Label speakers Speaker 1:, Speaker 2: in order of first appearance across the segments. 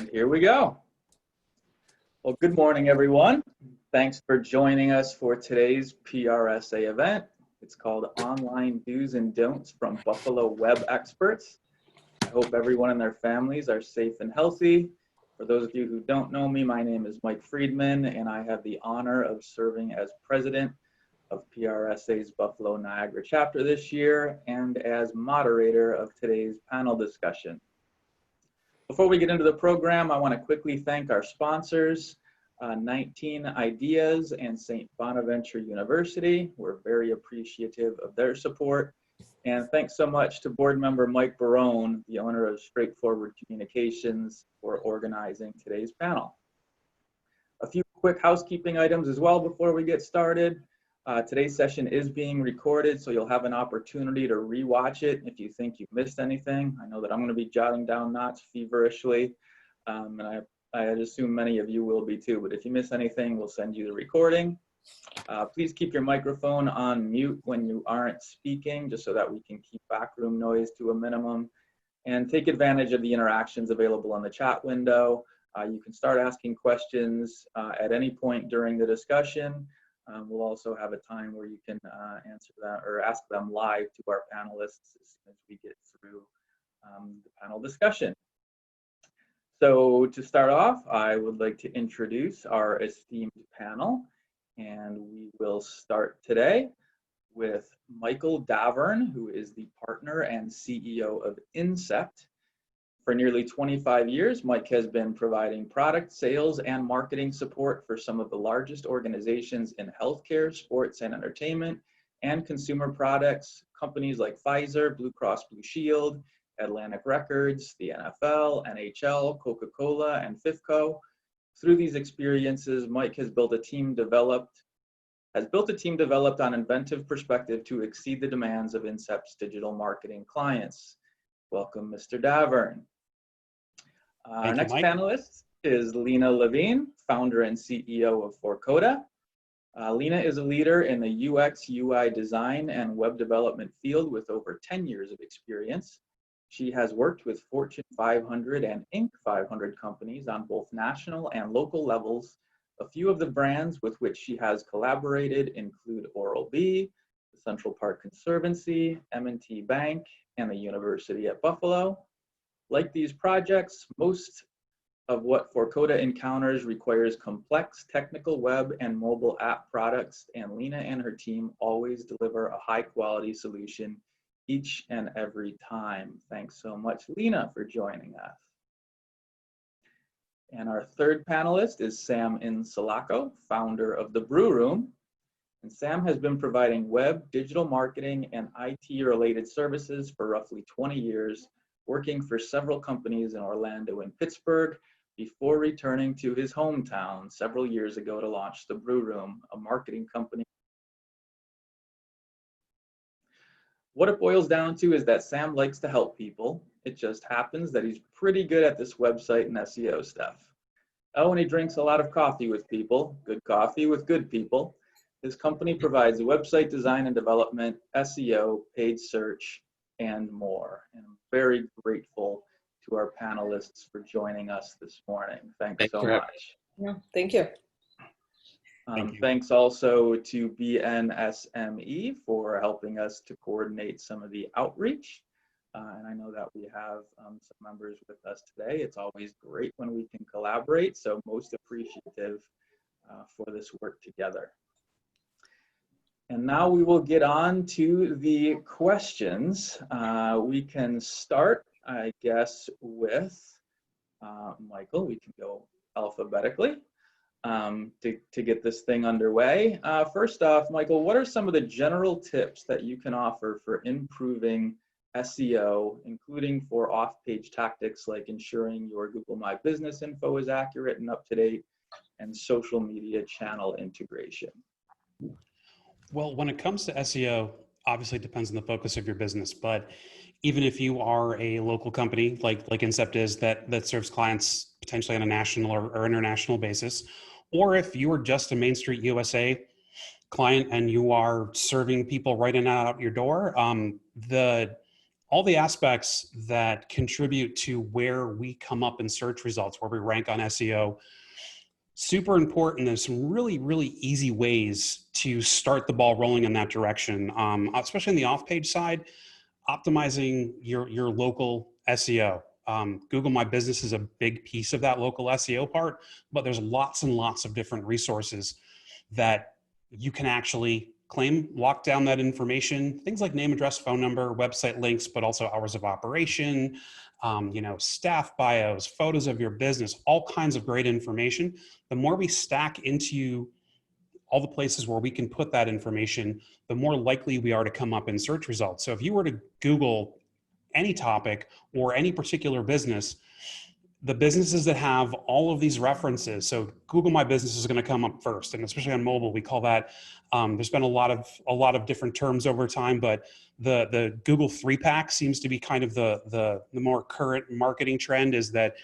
Speaker 1: And here we go. Well, good morning, everyone. Thanks for joining us for today's PRSA event. It's called Online Do's and Don'ts from Buffalo Web Experts. I hope everyone and their families are safe and healthy. For those of you who don't know me, my name is Mike Freedman, and I have the honor of serving as president of PRSA's Buffalo Niagara chapter this year and as moderator of today's panel discussion. Before we get into the program, I want to quickly thank our sponsors, 19 Ideas and St. Bonaventure University. We're very appreciative of their support. And thanks so much to board member Mike Barone, the owner of Straightforward Communications, for organizing today's panel. A few quick housekeeping items as well before we get started. Today's session is being recorded, so you'll have an opportunity to rewatch it if you think you missed anything. I know that I'm going to be jotting down notes feverishly, and I assume many of you will be too, but if you miss anything, we'll send you the recording. Please keep your microphone on mute when you aren't speaking, just so that we can keep backroom noise to a minimum, and take advantage of the interactions available on the chat window. You can start asking questions at any point during the discussion. We'll also have a time where you can answer that or ask them live to our panelists as soon as we get through the panel discussion. So to start off, I would like to introduce our esteemed panel, and we will start today with Michael Davern, who is the partner and CEO of Incept. For nearly 25 years, Mike has been providing product, sales, and marketing support for some of the largest organizations in healthcare, sports and entertainment, and consumer products, companies like Pfizer, Blue Cross Blue Shield, Atlantic Records, the NFL, NHL, Coca-Cola, and FIFCO. Through these experiences, Mike has built a team developed on inventive perspective to exceed the demands of Incept's digital marketing clients. Welcome, Mr. Davern. Our next panelist is Lena Levine, founder and CEO of Forcoda. Lena is a leader in the UX, UI design and web development field with over 10 years of experience. She has worked with Fortune 500 and Inc. 500 companies on both national and local levels. A few of the brands with which she has collaborated include Oral-B, the Central Park Conservancy, M&T Bank, and the University at Buffalo. Like these projects, most of what Forcoda encounters requires complex technical web and mobile app products, and Lena and her team always deliver a high-quality solution each and every time. Thanks so much, Lena, for joining us. And our third panelist is Sam Insalaco, founder of theBREWROOM. And Sam has been providing web, digital marketing, and IT-related services for roughly 20 years, working for several companies in Orlando and Pittsburgh before returning to his hometown several years ago to launch theBREWROOM, a marketing company. What it boils down to is that Sam likes to help people. It just happens that he's pretty good at this website and SEO stuff. Oh, and he drinks a lot of coffee with people, good coffee with good people. His company provides website design and development, SEO, paid search, and more. And I'm very grateful to our panelists for joining us this morning. Thanks so much.
Speaker 2: Yeah, thank you.
Speaker 1: Thanks also to BNSME for helping us to coordinate some of the outreach. And I know that we have some members with us today. It's always great when we can collaborate, so most appreciative for this work together. And now we will get on to the questions. We can start, I guess, with Michael. We can go alphabetically to get this thing underway. First off, Michael, what are some of the general tips that you can offer for improving SEO, including for off-page tactics like ensuring your Google My Business info is accurate and up-to-date, and social media channel integration?
Speaker 3: Well, when it comes to SEO, obviously it depends on the focus of your business, but even if you are a local company like Incept is that serves clients potentially on a national or international basis, or if you are just a Main Street USA client and you are serving people right in and out your door, all the aspects that contribute to where we come up in search results, where we rank on SEO. Super important. There's some really, really easy ways to start the ball rolling in that direction, especially on the off-page side, optimizing your local SEO. Google My Business is a big piece of that local SEO part, but there's lots and lots of different resources that you can actually claim, lock down that information, things like name, address, phone number, website links, but also hours of operation, staff bios, photos of your business, all kinds of great information. The more we stack into all the places where we can put that information, the more likely we are to come up in search results. So if you were to Google any topic or any particular business, the businesses that have all of these references, so Google My Business is going to come up first, and especially on mobile, we call that. There's been a lot of different terms over time, but the Google 3-pack seems to be kind of the more current marketing trend, is that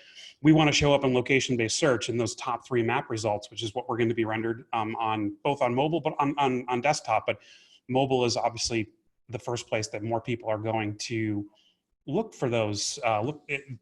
Speaker 3: we want to show up in location-based search in those top 3 map results, which is what we're going to be rendered on both on mobile, but on desktop. But mobile is obviously the first place that more people are going to look for those,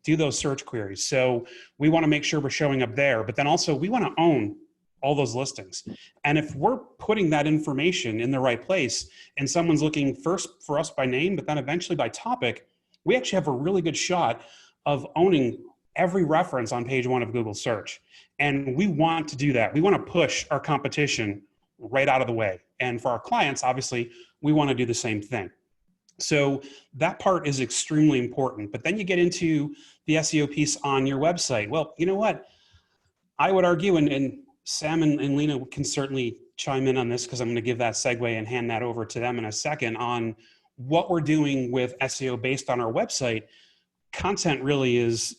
Speaker 3: do those search queries. So we want to make sure we're showing up there, but then also we want to own all those listings. And if we're putting that information in the right place and someone's looking first for us by name, but then eventually by topic, we actually have a really good shot of owning every reference on page 1 of Google search. And we want to do that. We want to push our competition right out of the way. And for our clients, obviously, we want to do the same thing. So that part is extremely important. But then you get into the SEO piece on your website. Well, you know what? I would argue, and Sam and Lena can certainly chime in on this, because I'm going to give that segue and hand that over to them in a second, on what we're doing with SEO based on our website. Content really is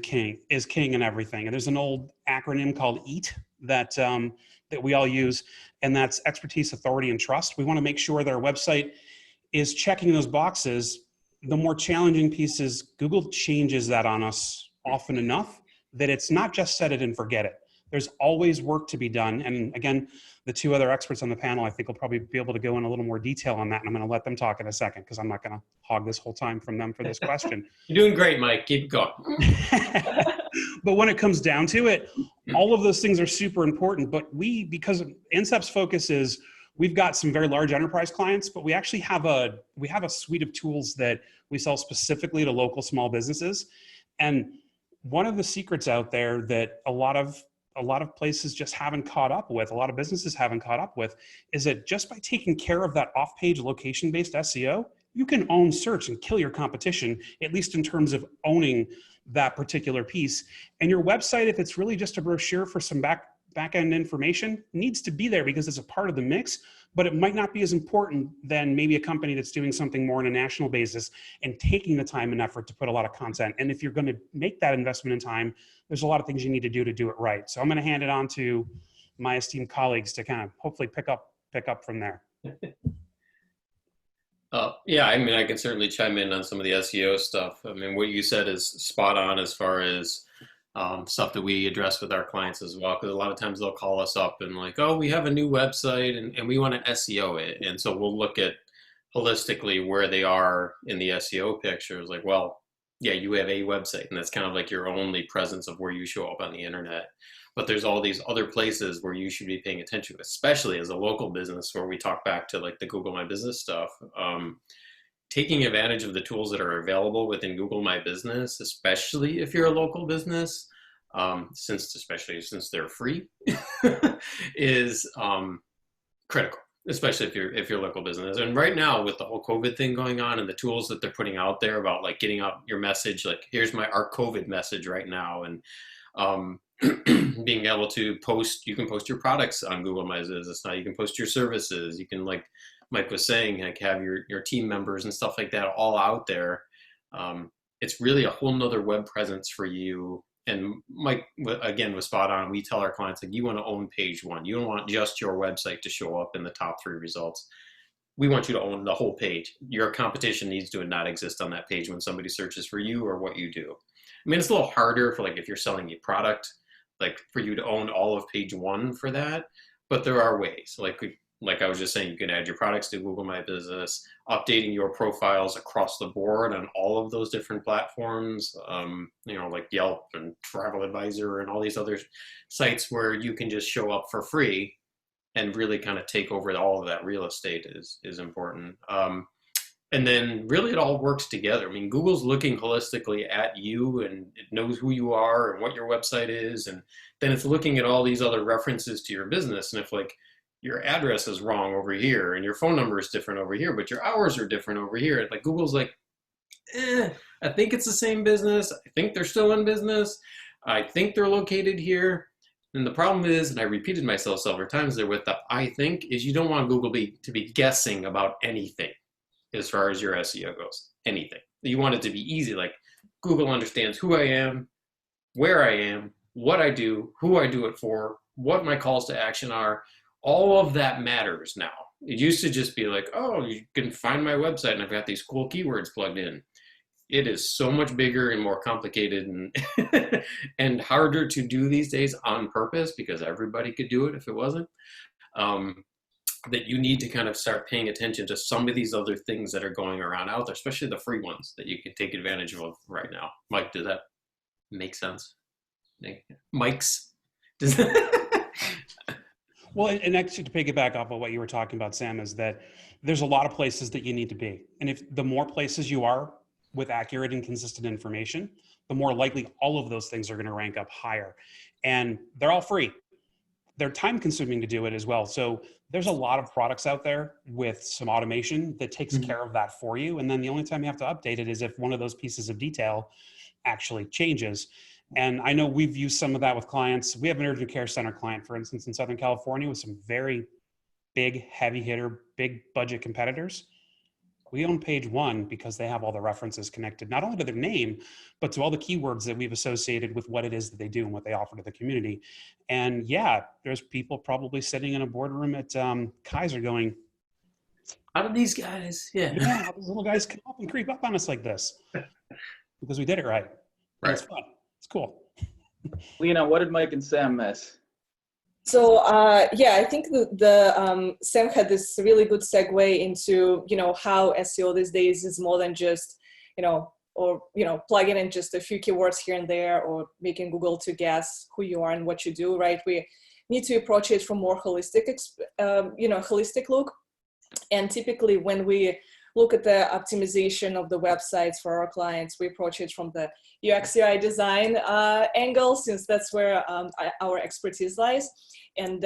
Speaker 3: king in everything. And there's an old acronym called EAT that we all use, and that's expertise, authority, and trust. We want to make sure that our website is checking those boxes. The more challenging piece is Google changes that on us often enough that it's not just set it and forget it. There's always work to be done. And again, the 2 other experts on the panel, I think, will probably be able to go in a little more detail on that. And I'm going to let them talk in a second, because I'm not going to hog this whole time from them for this question.
Speaker 2: You're doing great, Mike. Keep going.
Speaker 3: But when it comes down to it, all of those things are super important. But because Incept's focus is, we've got some very large enterprise clients, but we actually have a suite of tools that we sell specifically to local small businesses. And one of the secrets out there that a lot of places just haven't caught up with, a lot of businesses haven't caught up with, is that just by taking care of that off-page location-based SEO, you can own search and kill your competition, at least in terms of owning that particular piece. And your website, if it's really just a brochure for some back-end information, needs to be there because it's a part of the mix, but it might not be as important than maybe a company that's doing something more on a national basis and taking the time and effort to put a lot of content. And if you're going to make that investment in time, there's a lot of things you need to do it right. So I'm going to hand it on to my esteemed colleagues to kind of hopefully pick up from there.
Speaker 2: Yeah, I mean, I can certainly chime in on some of the SEO stuff. I mean, what you said is spot on as far as stuff that we address with our clients as well, because a lot of times they'll call us up and like, oh, we have a new website and we want to SEO it. And so we'll look at holistically where they are in the SEO picture. It's like, well, yeah, you have a website, and that's kind of like your only presence of where you show up on the internet. But there's all these other places where you should be paying attention to, especially as a local business, where we talk back to like the Google My Business stuff. Taking advantage of the tools that are available within Google My Business, especially if you're a local business, especially since they're free, is critical, especially if you're a local business. And right now, with the whole COVID thing going on and the tools that they're putting out there about like getting out your message, like here's our COVID message right now, and being able to you can post your products on Google My Business now. You can post your services. You can, like Mike was saying, like have your team members and stuff like that all out there. It's really a whole nother web presence for you. And Mike, again, was spot on. We tell our clients, like, you want to own page 1. You don't want just your website to show up in the top 3 results. We want you to own the whole page. Your competition needs to not exist on that page when somebody searches for you or what you do. I mean, it's a little harder for, like, if you're selling a product, like for you to own all of page 1 for that, but there are ways. Like like I was just saying, you can add your products to Google My Business, updating your profiles across the board on all of those different platforms, you know, like Yelp and Travel Advisor and all these other sites where you can just show up for free and really kind of take over all of that real estate is important. And then really it all works together. I mean, Google's looking holistically at you and it knows who you are and what your website is. And then it's looking at all these other references to your business. And if like your address is wrong over here and your phone number is different over here, but your hours are different over here, like Google's like, I think it's the same business. I think they're still in business. I think they're located here. And the problem is, and I repeated myself several times there with the I think, is you don't want Google to be guessing about anything as far as your SEO goes, anything. You want it to be easy, like Google understands who I am, where I am, what I do, who I do it for, what my calls to action are. All of that matters now. It used to just be like, oh, you can find my website and I've got these cool keywords plugged in. It is so much bigger and more complicated and, and harder to do these days on purpose because everybody could do it if it wasn't. That you need to kind of start paying attention to some of these other things that are going around out there, especially the free ones that you can take advantage of right now. Mike, does that make sense? Mike's? Does that
Speaker 3: Well, and actually to piggyback off of what you were talking about, Sam, is that there's a lot of places that you need to be. And if the more places you are with accurate and consistent information, the more likely all of those things are going to rank up higher. And they're all free. They're time consuming to do it as well. So there's a lot of products out there with some automation that takes care of that for you. And then the only time you have to update it is if one of those pieces of detail actually changes. And I know we've used some of that with clients. We have an urgent care center client, for instance, in Southern California with some very big, heavy hitter, big budget competitors. We own page one because they have all the references connected, not only to their name, but to all the keywords that we've associated with what it is that they do and what they offer to the community. And yeah, there's people probably sitting in a boardroom at Kaiser going,
Speaker 2: how do these guys,
Speaker 3: yeah, how these little guys come up and creep up on us like this? Because we did it right. And it's fun. It's cool.
Speaker 1: Lena, what did Mike and Sam miss?
Speaker 4: So yeah, I think the Sam had this really good segue into, you know, how SEO these days is more than just, you know, or, you know, plugging in just a few keywords here and there or making Google to guess who you are and what you do, right? We need to approach it from more holistic, you know, holistic look. And typically when we look at the optimization of the websites for our clients, we approach it from the UX UI design angle, since that's where our expertise lies. And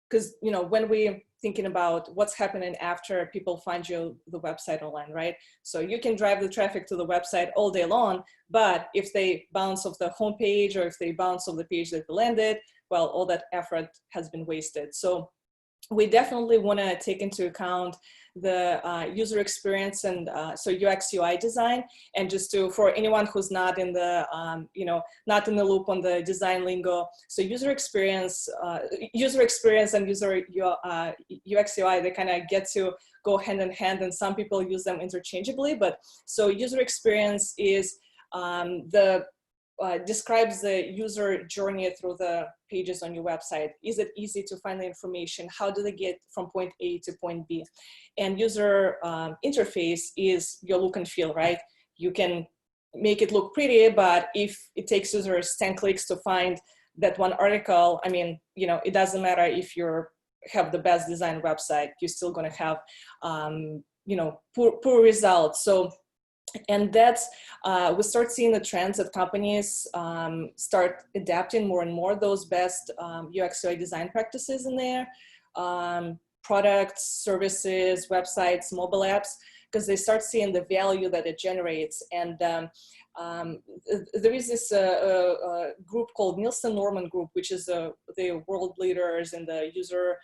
Speaker 4: because, you know, when we're thinking about what's happening after people find the website online, right? So you can drive the traffic to the website all day long, but if they bounce off the homepage or if they bounce off the page that they landed, well, all that effort has been wasted. So we definitely want to take into account the user experience and so UX UI design. And just to, for anyone who's not in the you know, not in the loop on the design lingo, so user experience and UX UI, they kind of get to go hand in hand, and some people use them interchangeably. But so user experience is describes the user journey through the pages on your website. Is it easy to find the information? How do they get from point A to point B? And user interface is your look and feel, right? You can make it look pretty, but if it takes users 10 clicks to find that one article, I mean, you know, it doesn't matter if you have the best designed website, you're still going to have, you know, poor results. So, and that's, we start seeing the trends that companies start adapting more and more those best UX UI design practices in there, products, services, websites, mobile apps, because they start seeing the value that it generates. And there is this group called Nielsen-Norman Group, which is the world leaders in the user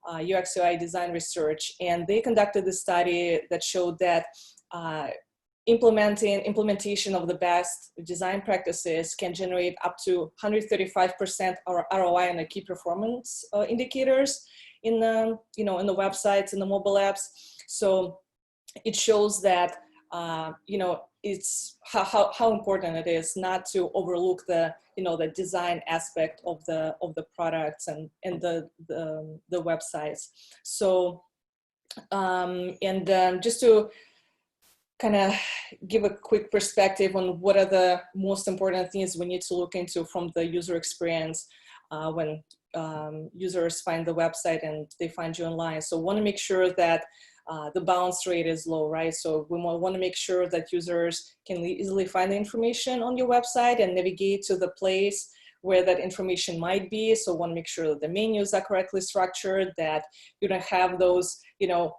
Speaker 4: UX UI design research. And they conducted a study that showed that implementation of the best design practices can generate up to 135% ROI on the key performance indicators in the, you know, in the websites and the mobile apps. So it shows that, you know, it's how important it is not to overlook the the design aspect of the products and the websites. So just to kind of give a quick perspective on what are the most important things we need to look into from the user experience when users find the website and they find you online. So want to make sure that the bounce rate is low, right? So we want to make sure that users can easily find the information on your website and navigate to the place where that information might be. So want to make sure that the menus are correctly structured, that you don't have those,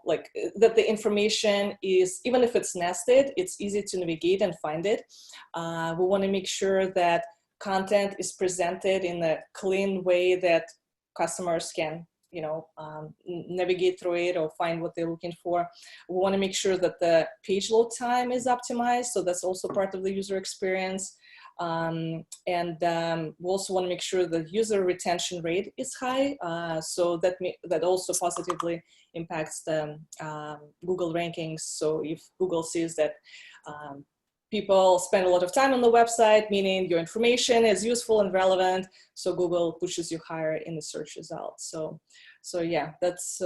Speaker 4: like that the information is, even if it's nested, it's easy to navigate and find it. We want to make sure that content is presented in a clean way that customers can navigate through it or find what they're looking for. We want to make sure that the page load time is optimized, so that's also part of the user experience. We also want to make sure that user retention rate is high, so that also positively impacts the Google rankings. So if Google sees that people spend a lot of time on the website, meaning your information is useful and relevant, so Google pushes you higher in the search results. So yeah, that's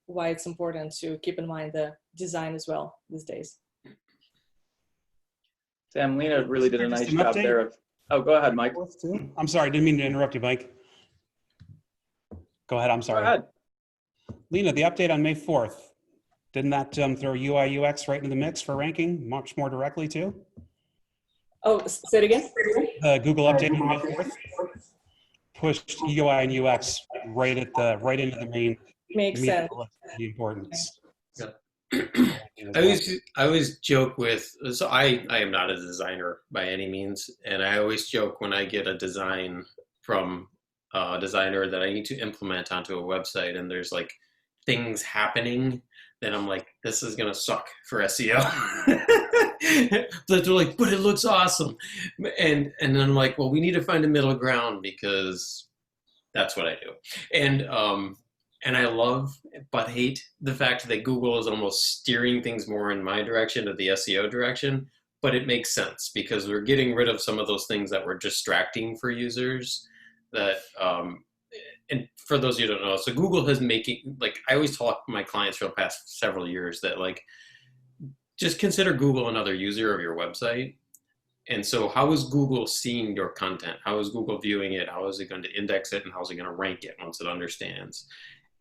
Speaker 4: why it's important to keep in mind the design as well these days.
Speaker 1: Sam, Lena really did a nice job there. Oh, go ahead, Mike.
Speaker 3: I'm sorry, didn't mean to interrupt you, Mike. Go ahead, I'm sorry.
Speaker 1: Go ahead.
Speaker 3: Lena, the update on May 4th, didn't that throw UI UX right into the mix for ranking much more directly too?
Speaker 4: Oh, say it again?
Speaker 3: The Google update on May 4th pushed UI and UX right into the main.
Speaker 4: Makes sense.
Speaker 3: The importance.
Speaker 2: I always joke with, so I am not a designer by any means, and I always joke when I get a design from a designer that I need to implement onto a website and there's like things happening, then I'm like, this is gonna suck for SEO. But they're like, but it looks awesome. And then I'm like, well, we need to find a middle ground because that's what I do. And I love but hate the fact that Google is almost steering things more in my direction, of the SEO direction, but it makes sense because we're getting rid of some of those things that were distracting for users that, and for those of you who don't know, so Google is making, like I always talk to my clients for the past several years that like, just consider Google another user of your website. And so how is Google seeing your content? How is Google viewing it? How is it going to index it? And how is it going to rank it once it understands?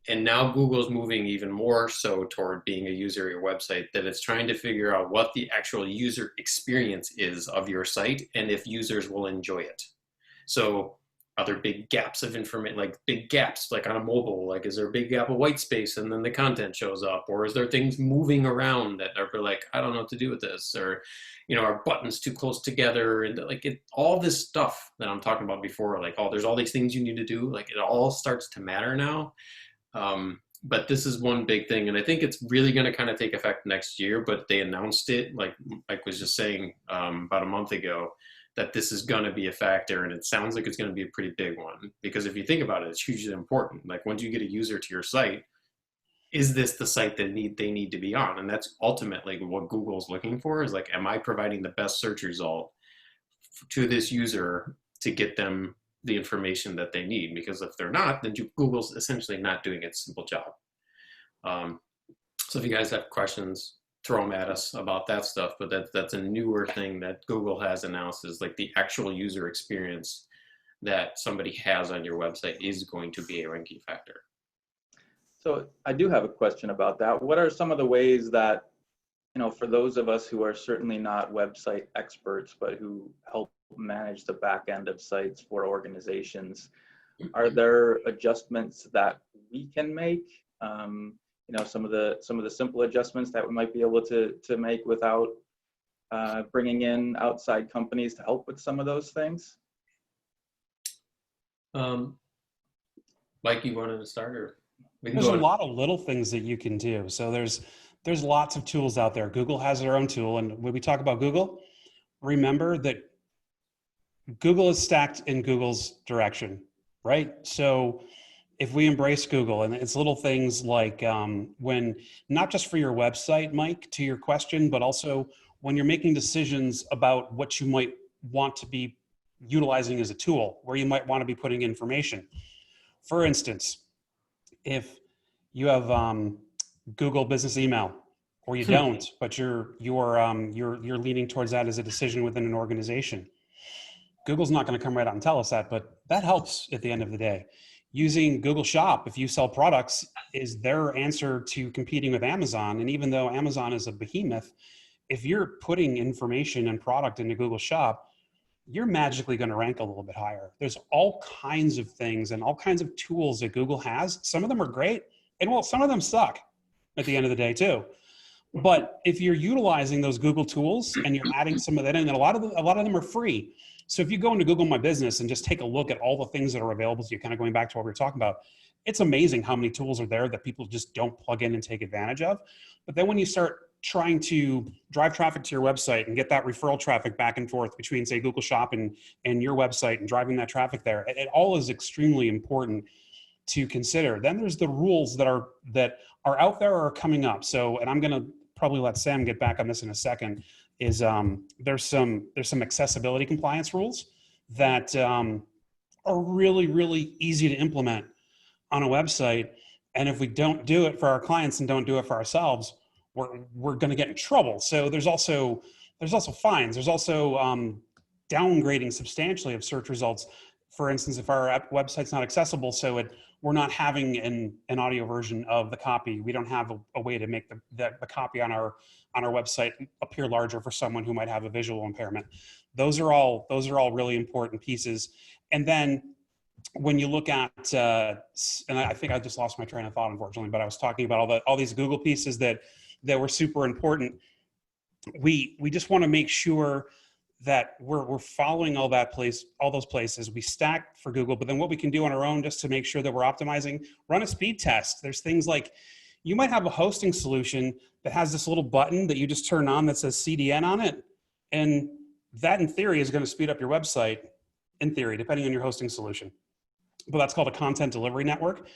Speaker 2: And now Google's moving even more so toward being a user of your website, that it's trying to figure out what the actual user experience is of your site and if users will enjoy it. So are there big gaps of information, like big gaps, like on a mobile, like is there a big gap of white space and then the content shows up? Or is there things moving around that are like, I don't know what to do with this? Or, are buttons too close together? And like all this stuff that I'm talking about before, like, oh, there's all these things you need to do. Like it all starts to matter now. But this is one big thing. And I think it's really going to kind of take effect next year, but they announced it, like Mike was just saying about a month ago, that this is going to be a factor. And it sounds like it's going to be a pretty big one, because if you think about it, it's hugely important. Like once you get a user to your site, is this the site that they need to be on? And that's ultimately what Google's looking for, is like, am I providing the best search result to this user to get them the information that they need? Because if they're not, then Google's essentially not doing its simple job. So if you guys have questions, throw them at us about that stuff, but that's a newer thing that Google has announced, is like the actual user experience that somebody has on your website is going to be a ranking factor.
Speaker 1: So I do have a question about that. What are some of the ways that, for those of us who are certainly not website experts, but who help manage the back end of sites for organizations, are there adjustments that we can make? Some of the simple adjustments that we might be able to make without bringing in outside companies to help with some of those things?
Speaker 2: Mike, you wanted to start, or
Speaker 3: there's a lot of little things that you can do. So there's lots of tools out there. Google has their own tool, and when we talk about Google, remember that Google is stacked in Google's direction, right? So if we embrace Google, and it's little things like when, not just for your website, Mike, to your question, but also when you're making decisions about what you might want to be utilizing as a tool, where you might want to be putting information. For instance, if you have Google Business Email, or you don't, but you're leaning towards that as a decision within an organization, Google's not going to come right out and tell us that, but that helps at the end of the day. Using Google Shop, if you sell products, is their answer to competing with Amazon. And even though Amazon is a behemoth, if you're putting information and product into Google Shop, you're magically going to rank a little bit higher. There's all kinds of things and all kinds of tools that Google has. Some of them are great, and well, some of them suck at the end of the day too. But if you're utilizing those Google tools and you're adding some of that in, and a lot of them are free. So if you go into Google My Business and just take a look at all the things that are available to you, kind of going back to what we were talking about, it's amazing how many tools are there that people just don't plug in and take advantage of. But then when you start trying to drive traffic to your website and get that referral traffic back and forth between, say, Google Shop and your website and driving that traffic there, it all is extremely important to consider. Then there's the rules that are out there or are coming up. So, and I'm going to probably let Sam get back on this in a second, is there's some accessibility compliance rules that are really, really easy to implement on a website. And if we don't do it for our clients and don't do it for ourselves, we're going to get in trouble. So there's also fines. There's also downgrading substantially of search results. For instance, if our website's not accessible, so we're not having an audio version of the copy. We don't have a way to make the copy on our website appear larger for someone who might have a visual impairment. Those are all really important pieces. And then when you look at, and I think I just lost my train of thought, unfortunately, but I was talking about all these Google pieces that were super important. We just want to make sure that we're following all those places. We stack for Google, but then what we can do on our own just to make sure that we're optimizing, run a speed test. There's things like, you might have a hosting solution that has this little button that you just turn on that says CDN on it. And that in theory is going to speed up your website, in theory, depending on your hosting solution. But that's called a content delivery network.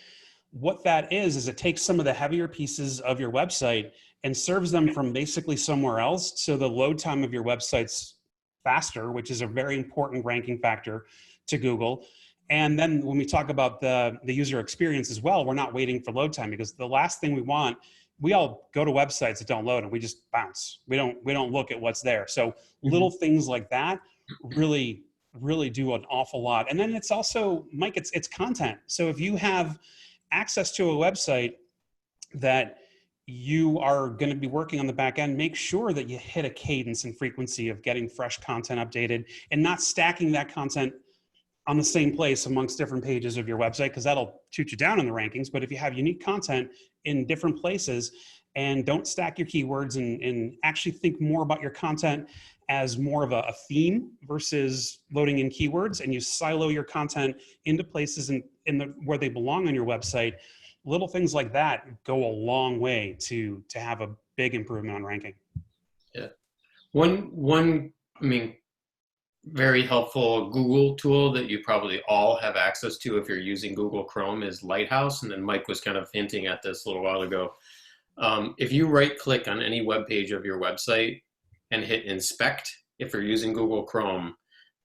Speaker 3: What that is it takes some of the heavier pieces of your website and serves them from basically somewhere else. So the load time of your website's faster, which is a very important ranking factor to Google. And then when we talk about the user experience as well, we're not waiting for load time, because the last thing we all go to websites that don't load and we just bounce. We don't look at what's there. So little things like that really do an awful lot. And then it's also, Mike, it's content. So if you have access to a website that you are going to be working on the back end, make sure that you hit a cadence and frequency of getting fresh content updated and not stacking that content on the same place amongst different pages of your website, because that'll shoot you down in the rankings. But if you have unique content in different places and don't stack your keywords and actually think more about your content as more of a theme versus loading in keywords, and you silo your content into places where they belong on your website, little things like that go a long way to have a big improvement on ranking.
Speaker 2: Yeah. One, very helpful Google tool that you probably all have access to if you're using Google Chrome is Lighthouse. And then Mike was kind of hinting at this a little while ago. If you right click on any web page of your website and hit inspect, if you're using Google Chrome,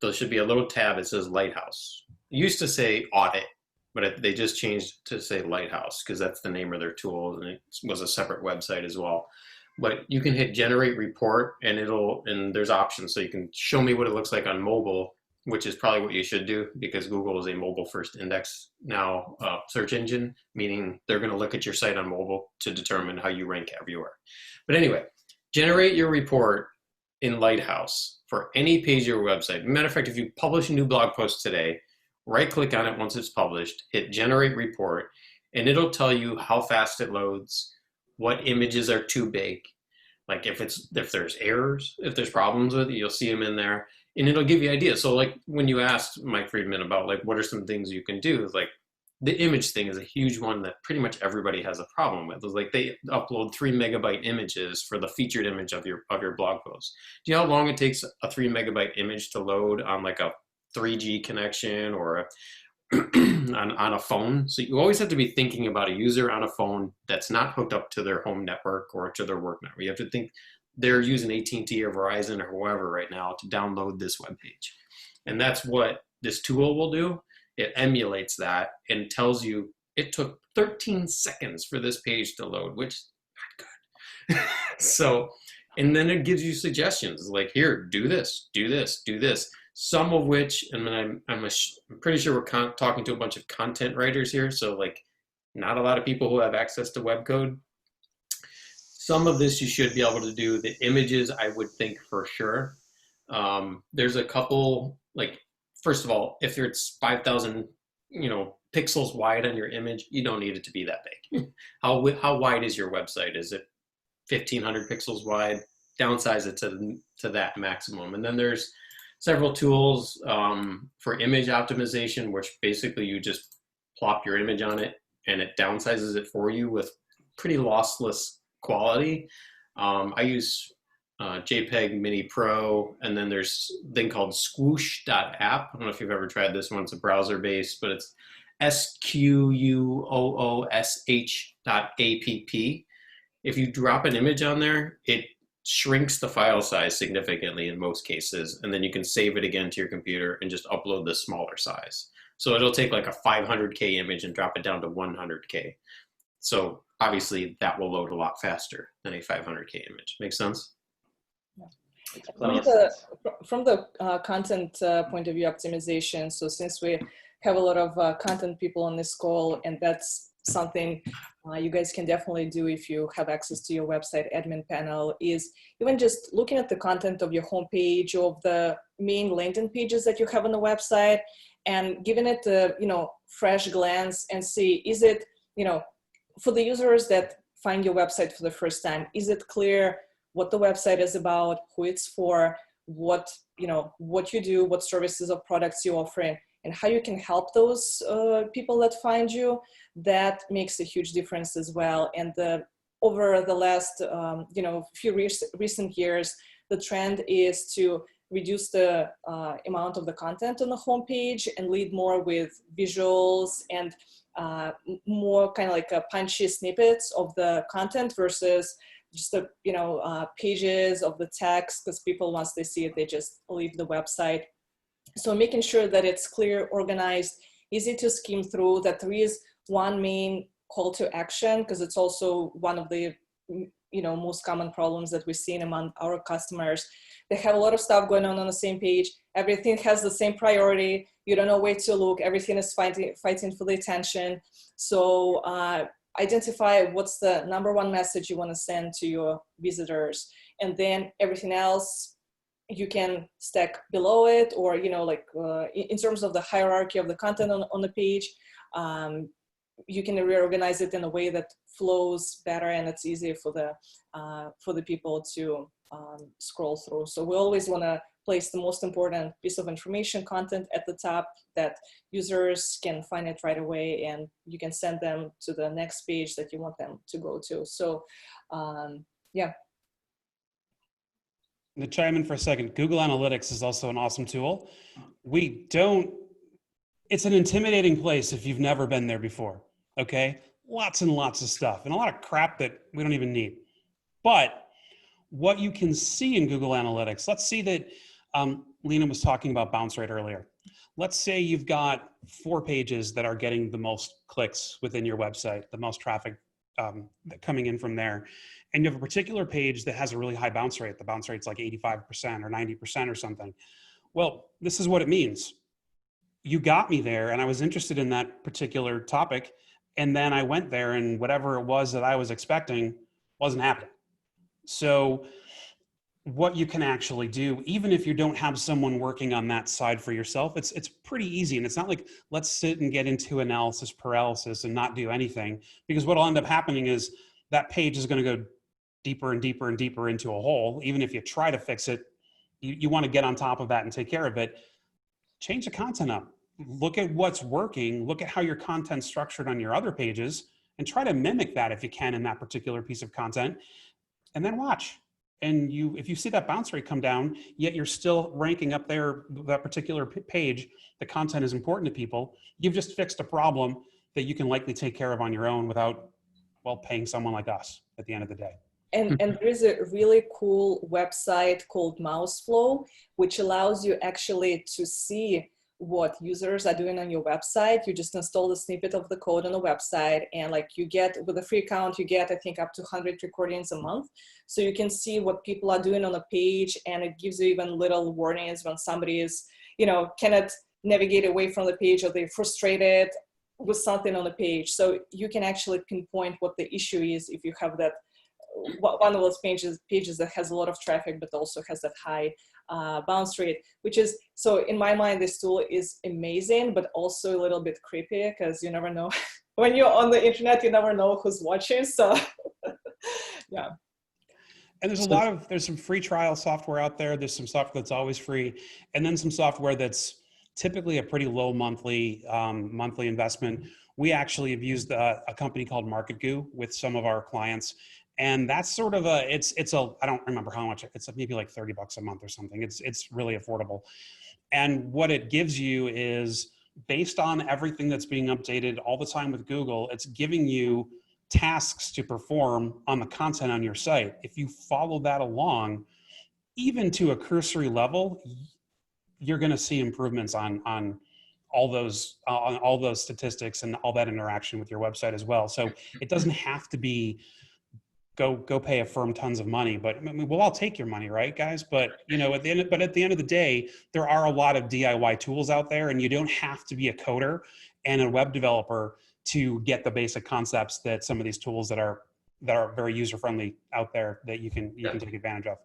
Speaker 2: there should be a little tab that says Lighthouse. It used to say audit, but they just changed to say Lighthouse because that's the name of their tool, and it was a separate website as well. But you can hit generate report, and there's options, so you can show me what it looks like on mobile, which is probably what you should do, because Google is a mobile first index now search engine, meaning they're going to look at your site on mobile to determine how you rank everywhere. But anyway, generate your report in Lighthouse for any page of your website. Matter of fact, if you publish a new blog post today, right click on it once it's published, hit generate report, and it'll tell you how fast it loads, what images are too big, like if there's errors, if there's problems with it, you'll see them in there, and it'll give you ideas. So like when you asked Mike Freedman about like what are some things you can do, like the image thing is a huge one that pretty much everybody has a problem with. It's like they upload 3 megabyte images for the featured image of your blog post. Do you know how long it takes a 3 megabyte image to load on like a 3G connection or on a phone? So you always have to be thinking about a user on a phone that's not hooked up to their home network or to their work network. You have to think they're using AT&T or Verizon or whoever right now to download this web page. And that's what this tool will do. It emulates that and tells you it took 13 seconds for this page to load, which is not good. So, and then it gives you suggestions like, here, do this, do this, do this. Some of which, and I'm pretty sure we're talking to a bunch of content writers here. So like not a lot of people who have access to web code. Some of this you should be able to do. The images, I would think for sure. There's a couple, like, first of all, if it's 5,000, pixels wide on your image, you don't need it to be that big. How wide is your website? Is it 1,500 pixels wide? Downsize it to that maximum. And then there's several tools for image optimization, which basically you just plop your image on it and it downsizes it for you with pretty lossless quality. I use JPEG Mini Pro, and then there's a thing called Squoosh.app. I don't know if you've ever tried this one. It's a browser based, but it's SQUOOSH.app. If you drop an image on there, it shrinks the file size significantly in most cases, and then you can save it again to your computer and just upload the smaller size. So it'll take like a 500K image and drop it down to 100K. So obviously that will load a lot faster than a 500K image. Make sense?
Speaker 4: From the content point of view optimization, so since we have a lot of content people on this call, and that's something you guys can definitely do if you have access to your website admin panel, is even just looking at the content of your homepage, of the main landing pages that you have on the website, and giving it a fresh glance and see, is it, for the users that find your website for the first time, is it clear what the website is about, who it's for, what you do, what services or products you're offering, and how you can help those people that find you? That makes a huge difference as well. And over the last few recent years, the trend is to reduce the amount of the content on the homepage and lead more with visuals and more kind of like punchy snippets of the content versus just the pages of the text, because people, once they see it, they just leave the website. So making sure that it's clear, organized, easy to skim through, that there is one main call to action, because it's also one of the most common problems that we're seeing among our customers. They have a lot of stuff going on the same page. Everything has the same priority. You don't know where to look. Everything is fighting for the attention. So identify what's the number one message you want to send to your visitors, and then everything else you can stack below it, or in terms of the hierarchy of the content on the page, you can reorganize it in a way that flows better and it's easier for the people to scroll through. So we always want to place the most important piece of information, content, at the top, that users can find it right away, and you can send them to the next page that you want them to go to. So yeah.
Speaker 3: To chime in for a second, Google Analytics is also an awesome tool. It's an intimidating place if you've never been there before, okay? Lots and lots of stuff and a lot of crap that we don't even need. But what you can see in Google Analytics, let's see that Lena was talking about bounce rate earlier. Let's say you've got 4 pages that are getting the most clicks within your website, the most traffic coming in from there. And you have a particular page that has a really high bounce rate. The bounce rate's like 85% or 90% or something. Well, this is what it means. You got me there and I was interested in that particular topic. And then I went there and whatever it was that I was expecting wasn't happening. So what you can actually do, even if you don't have someone working on that side for yourself, it's pretty easy. And it's not like, let's sit and get into analysis paralysis and not do anything, because what'll end up happening is that page is going to go deeper and deeper and deeper into a hole. Even if you try to fix it, you want to get on top of that and take care of it. Change the content up. Look at what's working. Look at how your content's structured on your other pages and try to mimic that if you can in that particular piece of content, and then watch. And if you see that bounce rate come down, yet you're still ranking up there, that particular page, the content is important to people, you've just fixed a problem that you can likely take care of on your own without, well, paying someone like us at the end of the day.
Speaker 4: And there is a really cool website called Mouseflow, which allows you actually to see what users are doing on your website. You just install the snippet of the code on the website, and like you get, with a free account, you get, I think, up to 100 recordings a month. So you can see what people are doing on a page, and it gives you even little warnings when somebody is, you know, cannot navigate away from the page, or they're frustrated with something on the page. So you can actually pinpoint what the issue is if you have that one of those pages that has a lot of traffic but also has that high bounce rate, which is, so in my mind, this tool is amazing, but also a little bit creepy, because you never know. When you're on the internet, you never know who's watching. So yeah.
Speaker 3: And there's there's some free trial software out there. There's some software that's always free, and then some software that's typically a pretty low monthly investment. We actually have used a company called MarketGoo with some of our clients. And that's sort of I don't remember how much, it's maybe like $30 a month or something. It's really affordable. And what it gives you is, based on everything that's being updated all the time with Google, it's giving you tasks to perform on the content on your site. If you follow that along, even to a cursory level, you're going to see improvements on all those statistics and all that interaction with your website as well. So it doesn't have to be go pay a firm tons of money, but I mean, we'll all take your money, right, guys? But you know, at the end of the day, there are a lot of DIY tools out there, and you don't have to be a coder and a web developer to get the basic concepts that some of these tools that are very user friendly out there that you can take advantage of.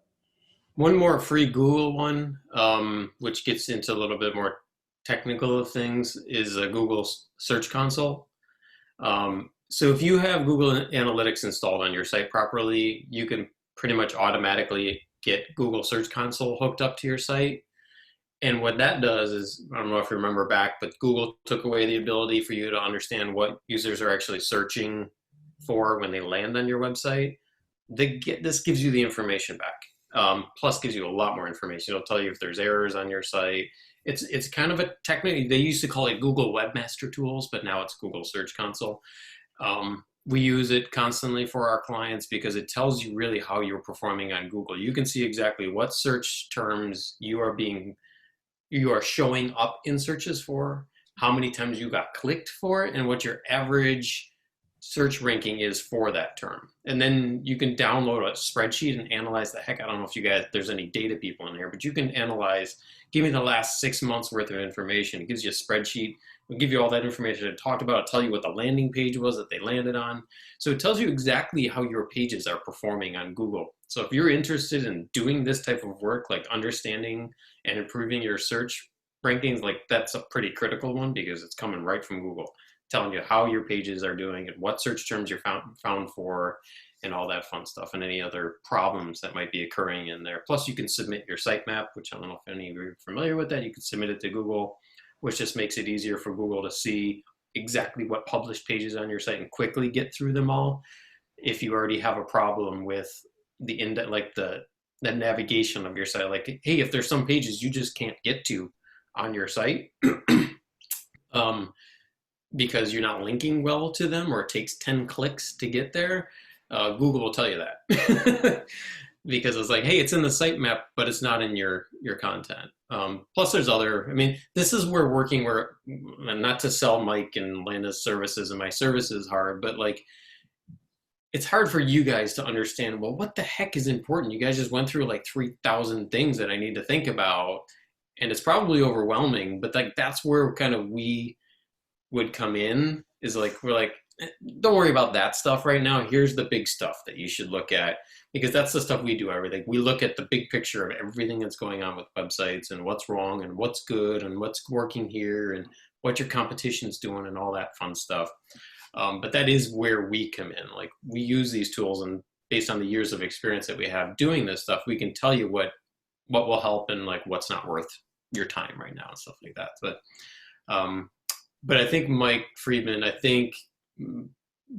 Speaker 2: One more free Google one, which gets into a little bit more technical of things, is a Google Search Console. So if you have Google Analytics installed on your site properly, you can pretty much automatically get Google Search Console hooked up to your site. And what that does is, I don't know if you remember back, but Google took away the ability for you to understand what users are actually searching for when they land on your website. This gives you the information back. Plus gives you a lot more information. It'll tell you if there's errors on your site. It's kind of a technically, they used to call it Google Webmaster Tools, but now it's Google Search Console. We use it constantly for our clients because it tells you really how you're performing on Google. You can see exactly what search terms you are showing up in searches for, how many times you got clicked for it, and what your average search ranking is for that term. And then you can download a spreadsheet and analyze the heck. I don't know if you guys, there's any data people in here, but you can analyze, give me the last 6 months worth of information. It gives you a spreadsheet. It'll give you all that information I talked about. It'll tell you what the landing page was that they landed on. So it tells you exactly how your pages are performing on Google. So if you're interested in doing this type of work, like understanding and improving your search rankings, like that's a pretty critical one because it's coming right from Google, telling you how your pages are doing and what search terms you're found for and all that fun stuff, and any other problems that might be occurring in there. Plus you can submit your sitemap, which I don't know if any of you are familiar with that. You can submit it to Google, which just makes it easier for Google to see exactly what published pages on your site and quickly get through them all. If you already have a problem with the navigation of your site, like, hey, if there's some pages you just can't get to on your site, because you're not linking well to them, or it takes 10 clicks to get there, Google will tell you that. Because it's like, hey, it's in the sitemap, but it's not in your content. Plus there's other, I mean, this is where working, where, and not to sell Mike and Lena's services and my services hard, but like, it's hard for you guys to understand, well, what the heck is important? You guys just went through like 3,000 things that I need to think about, and it's probably overwhelming, but like, that's where kind of we would come in, is like, we're like, don't worry about that stuff right now. Here's the big stuff that you should look at, because that's the stuff we do everything. We look at the big picture of everything that's going on with websites and what's wrong and what's good and what's working here and what your competition's doing and all that fun stuff. But that is where we come in. Like, we use these tools, and based on the years of experience that we have doing this stuff, we can tell you what will help and like what's not worth your time right now and stuff like that. But I think Mike Freedman, I think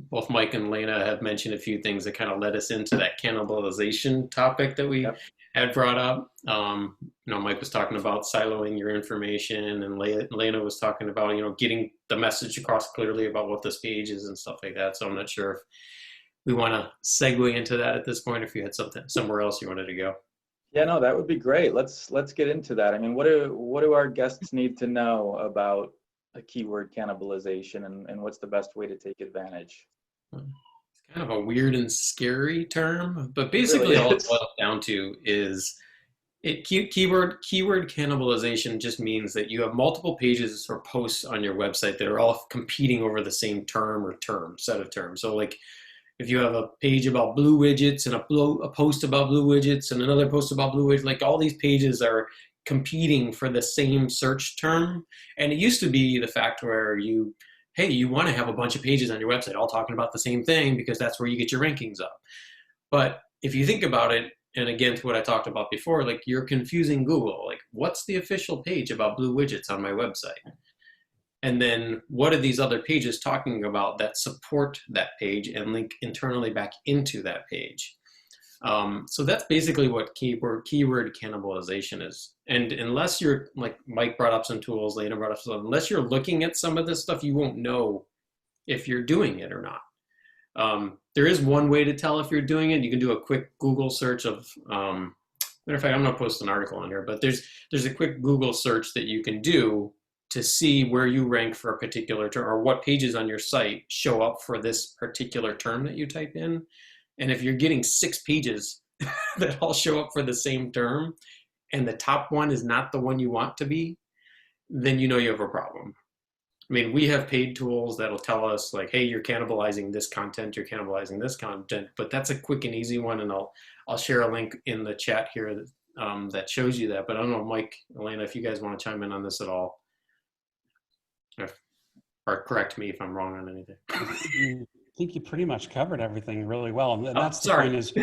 Speaker 2: both Mike and Lena have mentioned a few things that kind of led us into that cannibalization topic that we had brought up. You know, Mike was talking about siloing your information, and Lena was talking about, you know, getting the message across clearly about what this page is and stuff like that. So I'm not sure if we want to segue into that at this point, if you had something somewhere else you wanted to go.
Speaker 1: Yeah, no, that would be great. Let's get into that. I mean, what do our guests need to know about a keyword cannibalization, and what's the best way to take advantage?
Speaker 2: It's kind of a weird and scary term, but basically
Speaker 1: really
Speaker 2: all it
Speaker 1: is.
Speaker 2: boils down to is keyword cannibalization just means that you have multiple pages or posts on your website that are all competing over the same term or set of terms. So like if you have a page about blue widgets and a post about blue widgets and another post about blue widgets, like all these pages are competing for the same search term. And it used to be the fact where you want to have a bunch of pages on your website all talking about the same thing because that's where you get your rankings up. But if you think about it, and again, to what I talked about before, like you're confusing Google. Like, what's the official page about blue widgets on my website? And then what are these other pages talking about that support that page and link internally back into that page? So that's basically what keyword cannibalization is. And unless you're, like Mike brought up some tools, Lena brought up some, unless you're looking at some of this stuff, you won't know if you're doing it or not. There is one way to tell if you're doing it. You can do a quick Google search of, matter of fact, I'm gonna post an article on here, but there's a quick Google search that you can do to see where you rank for a particular term or what pages on your site show up for this particular term that you type in. And if you're getting 6 pages that all show up for the same term and the top one is not the one you want to be, then you know you have a problem. I mean, we have paid tools that'll tell us like, hey, you're cannibalizing this content, you're cannibalizing this content, but that's a quick and easy one. And I'll share a link in the chat here that shows you that. But I don't know, Mike, Elena, if you guys want to chime in on this at all. Or correct me if I'm wrong on anything.
Speaker 3: I think you pretty much covered everything really well. And that's the
Speaker 2: sorry.
Speaker 3: point is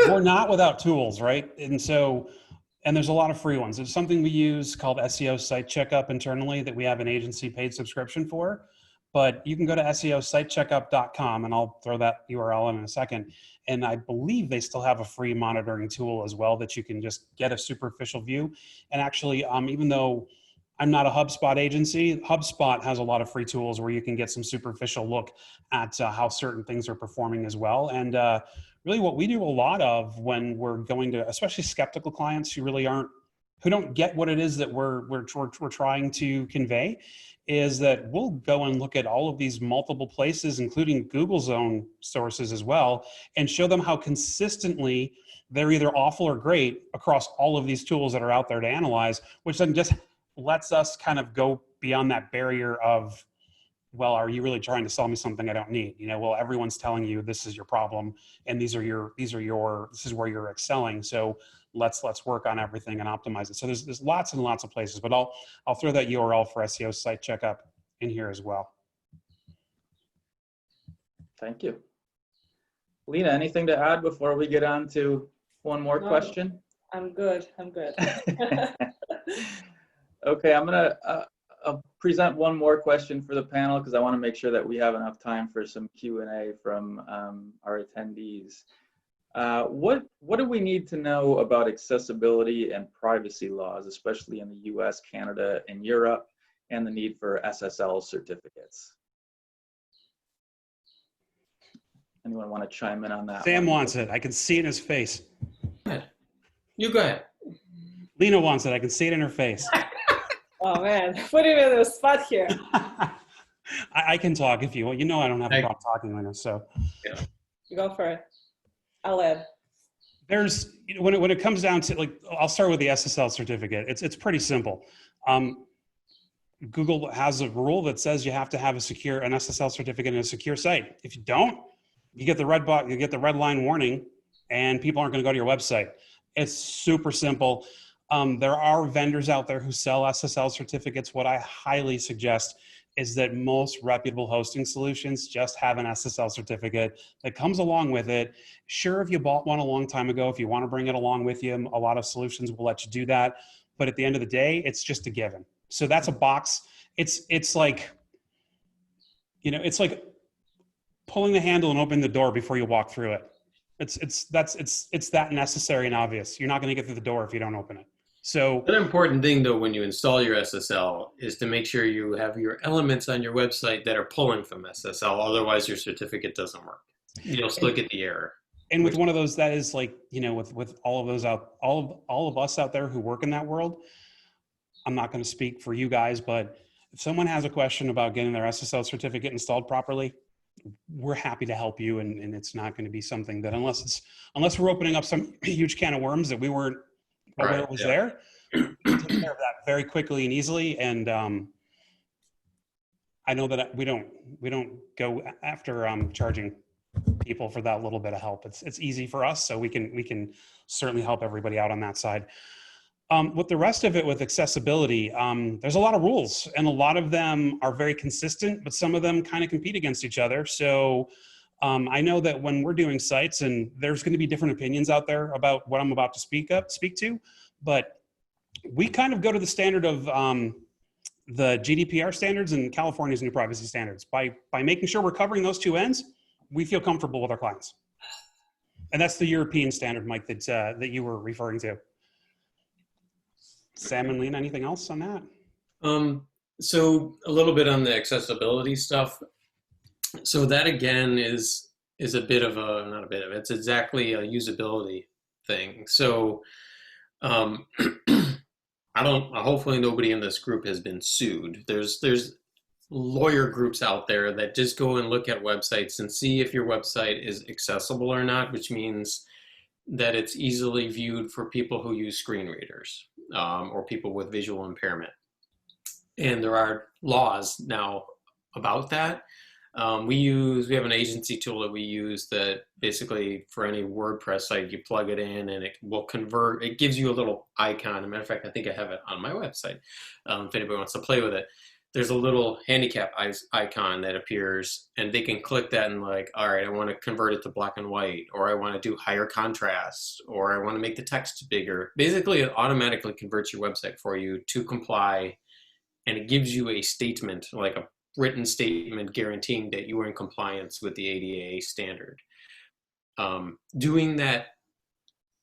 Speaker 3: we're not without tools, right? And there's a lot of free ones. There's something we use called SEO Site Checkup internally that we have an agency paid subscription for. But you can go to SEOsitecheckup.com, and I'll throw that URL in a second. And I believe they still have a free monitoring tool as well that you can just get a superficial view. And actually, even though I'm not a HubSpot agency, HubSpot has a lot of free tools where you can get some superficial look at how certain things are performing as well. And really what we do a lot of when we're going to, especially skeptical clients who don't get what it is that we're trying to convey, is that we'll go and look at all of these multiple places, including Google's own sources as well, and show them how consistently they're either awful or great across all of these tools that are out there to analyze, which then just lets us kind of go beyond that barrier of, well, are you really trying to sell me something I don't need? Well, everyone's telling you this is your problem and this is where you're excelling. So let's work on everything and optimize it. So there's lots and lots of places, but I'll throw that URL for SEO Site Checkup in here as well.
Speaker 1: Thank you. Lena, anything to add before we get on to one more question?
Speaker 4: I'm good.
Speaker 1: Okay, I'm gonna present one more question for the panel because I want to make sure that we have enough time for some Q&A from our attendees. What do we need to know about accessibility and privacy laws, especially in the US, Canada, and Europe, and the need for SSL certificates? Anyone want to chime in on that?
Speaker 3: Sam wants it. I can see it in his face.
Speaker 2: You go ahead.
Speaker 3: Lena wants it. I can see it in her face.
Speaker 4: Oh man, putting me in the spot here.
Speaker 3: I can talk if you want. I don't have a problem talking, Lena. So
Speaker 2: yeah.
Speaker 4: You go for it. I'll add.
Speaker 3: There's when it comes down to, like, I'll start with the SSL certificate. It's pretty simple. Google has a rule that says you have to have an SSL certificate in a secure site. If you don't, you get the red line warning, and people aren't going to go to your website. It's super simple. There are vendors out there who sell SSL certificates. What I highly suggest is that most reputable hosting solutions just have an SSL certificate that comes along with it. Sure, if you bought one a long time ago, if you want to bring it along with you, a lot of solutions will let you do that. But at the end of the day, it's just a given. So that's a box. It's like, it's like pulling the handle and opening the door before you walk through it. It's that necessary and obvious. You're not going to get through the door if you don't open it. So
Speaker 2: an important thing, though, when you install your SSL is to make sure you have your elements on your website that are pulling from SSL. Otherwise, your certificate doesn't work. you'll still get the error.
Speaker 3: And with one of those, that is like, you know, with all of those out, all of us out there who work in that world, I'm not going to speak for you guys, but if someone has a question about getting their SSL certificate installed properly, we're happy to help you. And it's not going to be something that unless we're opening up some huge can of worms that we weren't aware was there, we can take care of that very quickly and easily. And I know that we don't go after charging people for that little bit of help. It's easy for us, so we can certainly help everybody out on that side. With the rest of it, with accessibility, there's a lot of rules, and a lot of them are very consistent, but some of them kind of compete against each other. So I know that when we're doing sites, and there's going to be different opinions out there about what I'm about to speak to, but we kind of go to the standard of the GDPR standards and California's new privacy standards. By making sure we're covering those two ends, we feel comfortable with our clients. And that's the European standard, Mike, that you were referring to. Sam and Lena, anything else on that?
Speaker 2: So a little bit on the accessibility stuff. So that again is a bit of a, not a bit of, it's exactly a usability thing. So hopefully nobody in this group has been sued. There's lawyer groups out there that just go and look at websites and see if your website is accessible or not, which means that it's easily viewed for people who use screen readers or people with visual impairment. And there are laws now about that. We have an agency tool that we use that basically for any WordPress site, you plug it in and it will convert. It gives you a little icon. As a matter of fact, I think I have it on my website. If anybody wants to play with it, there's a little handicap icon that appears, and they can click that and like, all right, I want to convert it to black and white, or I want to do higher contrast, or I want to make the text bigger. Basically, it automatically converts your website for you to comply, and it gives you a statement, like a written statement guaranteeing that you are in compliance with the ADA standard. Doing that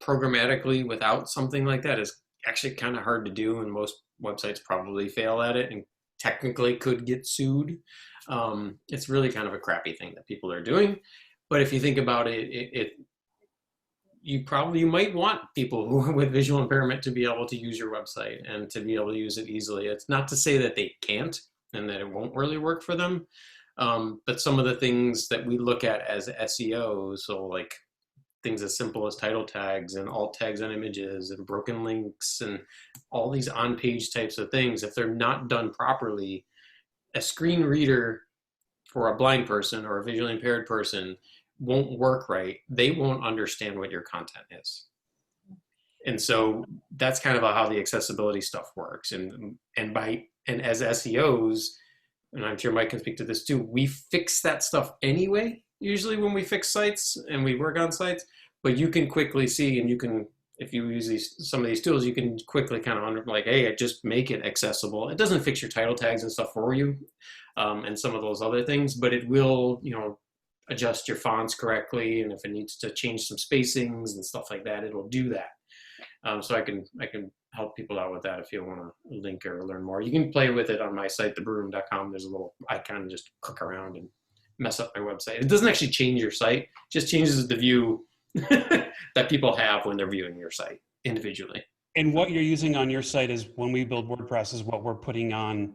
Speaker 2: programmatically without something like that is actually kind of hard to do, and most websites probably fail at it and technically could get sued. It's really kind of a crappy thing that people are doing. But if you think about it, you might want people who with visual impairment to be able to use your website and to be able to use it easily. It's not to say that they can't and that it won't really work for them. But some of the things that we look at as SEO, so like things as simple as title tags and alt tags on images and broken links and all these on-page types of things, if they're not done properly, a screen reader for a blind person or a visually impaired person won't work right. They won't understand what your content is. And so that's kind of how the accessibility stuff works. And as SEOs, and I'm sure Mike can speak to this too, we fix that stuff anyway, usually when we fix sites and we work on sites, but you can quickly see, and you can, if you use some of these tools, you can quickly kind of like, hey, just make it accessible. It doesn't fix your title tags and stuff for you and some of those other things, but it will, adjust your fonts correctly. And if it needs to change some spacings and stuff like that, it'll do that. So I can help people out with that if you want to link or learn more. You can play with it on my site, theBREWROOM.com. There's a little icon, just click around and mess up my website. It doesn't actually change your site, it just changes the view that people have when they're viewing your site individually.
Speaker 3: And what you're using on your site is, when we build WordPress, is what we're putting on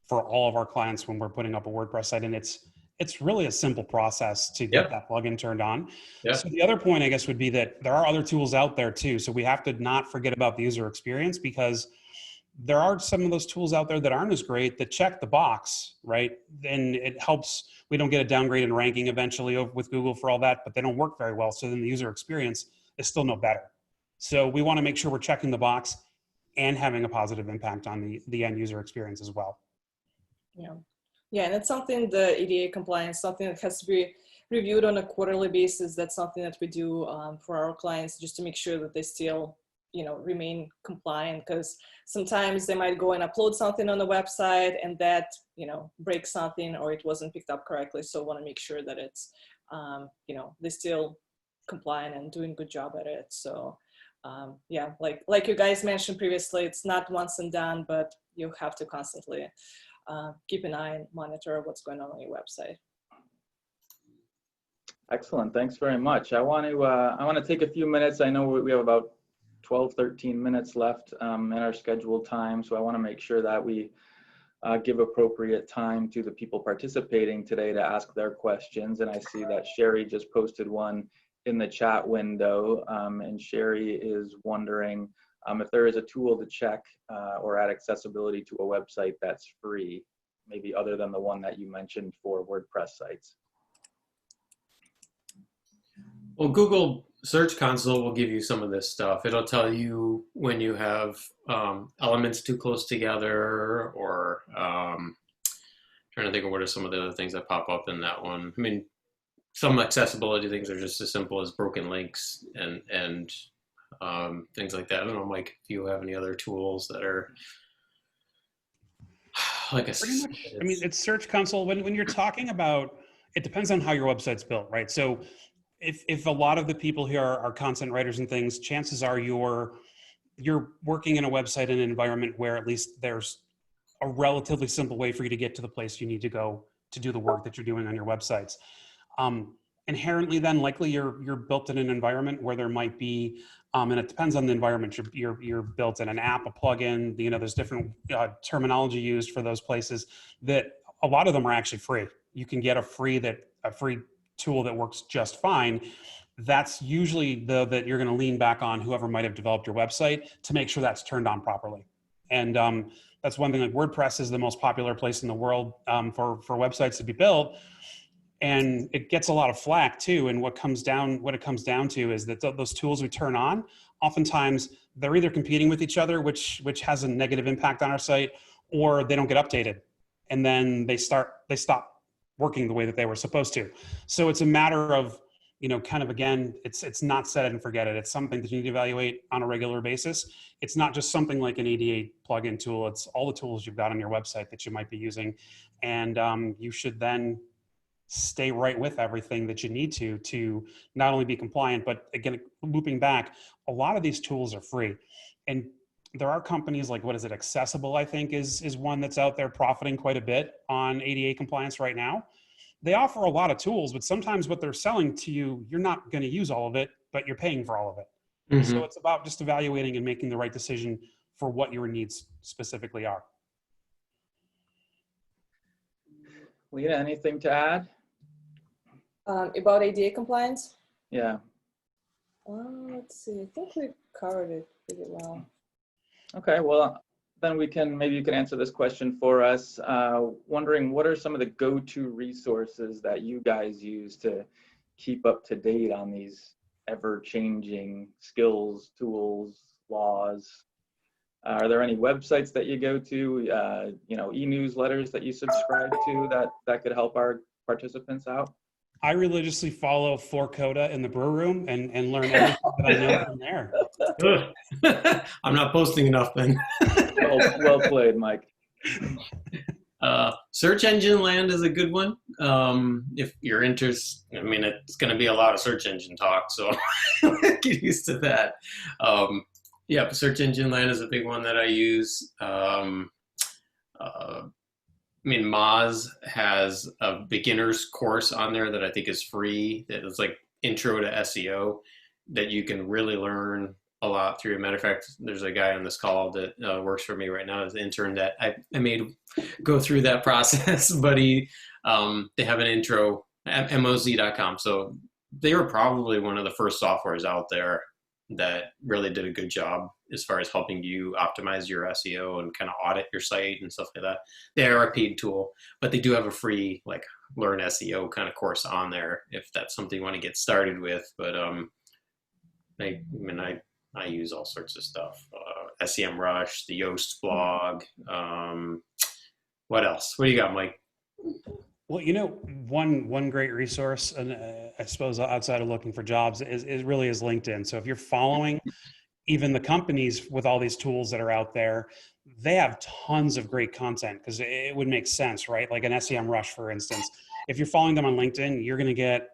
Speaker 3: for all of our clients when we're putting up a WordPress site. And it's really a simple process to get that plugin turned on. So the other point, I guess, would be that there are other tools out there too. So we have to not forget about the user experience, because there are some of those tools out there that aren't as great, that check the box, right? And it helps. We don't get a downgrade in ranking eventually with Google for all that, but they don't work very well. So then the user experience is still no better. So we want to make sure we're checking the box and having a positive impact on the end user experience as well.
Speaker 4: Yeah, and it's something, the ADA compliance, something that has to be reviewed on a quarterly basis. That's something that we do for our clients, just to make sure that they still, remain compliant, because sometimes they might go and upload something on the website and that, breaks something, or it wasn't picked up correctly. So want to make sure that it's, they're still compliant and doing a good job at it. So yeah, like you guys mentioned previously, it's not once and done, but you have to constantly keep an eye and monitor what's going on your website.
Speaker 1: Excellent. Thanks very much. I want to take a few minutes. I know we have about 12, 13 minutes left in our scheduled time, so I want to make sure that we give appropriate time to the people participating today to ask their questions. And I see that Sherry just posted one in the chat window, and Sherry is wondering if there is a tool to check or add accessibility to a website that's free, maybe other than the one that you mentioned for WordPress sites.
Speaker 2: Well, Google Search Console will give you some of this stuff. It'll tell you when you have elements too close together, or trying to think of what are some of the other things that pop up in that one. I mean, some accessibility things are just as simple as broken links and things like that. I don't know, Mike, if you have any other tools that are like a...
Speaker 3: Pretty much, I mean, it's Search Console. When you're talking about, it depends on how your website's built, right? So if a lot of the people here are content writers and things, chances are you're working in a website in an environment where at least there's a relatively simple way for you to get to the place you need to go to do the work that you're doing on your websites. Inherently then likely you're built in an environment where there might be, and it depends on the environment you're built in, an app, a plugin, there's different terminology used for those places that a lot of them are actually free. You can get a free tool that works just fine. That's usually that you're going to lean back on whoever might have developed your website to make sure that's turned on properly. And that's one thing. Like WordPress is the most popular place in the world for websites to be built, and it gets a lot of flack too. And what it comes down to is that those tools we turn on, oftentimes they're either competing with each other, which has a negative impact on our site, or they don't get updated, and then they stop working the way that they were supposed to. So it's a matter of, kind of, again, it's not set it and forget it. It's something that you need to evaluate on a regular basis. It's not just something like an ADA plugin tool. It's all the tools you've got on your website that you might be using. And you should then stay right with everything that you need to not only be compliant, but again, looping back, a lot of these tools are free. And there are companies like, Accessible, I think is one that's out there profiting quite a bit on ADA compliance right now. They offer a lot of tools, but sometimes what they're selling to you, you're not going to use all of it, but you're paying for all of it. Mm-hmm. So it's about just evaluating and making the right decision for what your needs specifically are.
Speaker 1: Lena, anything to add?
Speaker 4: About ADA compliance?
Speaker 1: Yeah.
Speaker 4: Let's see. I think we covered it pretty well.
Speaker 1: Okay, well, then maybe you can answer this question for us. Wondering what are some of the go-to resources that you guys use to keep up to date on these ever-changing skills, tools, laws? Are there any websites that you go to, e-newsletters that you subscribe to that could help our participants out?
Speaker 3: I religiously follow Forcoda in the brew room and learn everything that I know from there.
Speaker 2: Good. I'm not posting enough then.
Speaker 1: Well played, Mike.
Speaker 2: Search engine land is a good one. If you're interested, it's going to be a lot of search engine talk, so get used to that. Search engine land is a big one that I use. Moz has a beginner's course on there that I think is free. That is like intro to SEO that you can really learn a lot through. As a matter of fact, there's a guy on this call that works for me right now as an intern that I made go through that process, but they have an intro at moz.com. So they were probably one of the first softwares out there that really did a good job as far as helping you optimize your SEO and kind of audit your site and stuff like that. They are a paid tool, but they do have a free learn SEO kind of course on there if that's something you want to get started with. But I use all sorts of stuff. SEMrush, the Yoast blog. What else? What do you got, Mike?
Speaker 3: Well, one great resource, and I suppose outside of looking for jobs, is really LinkedIn. So if you're following even the companies with all these tools that are out there, they have tons of great content because it would make sense, right? Like an SEMrush, for instance. If you're following them on LinkedIn, you're going to get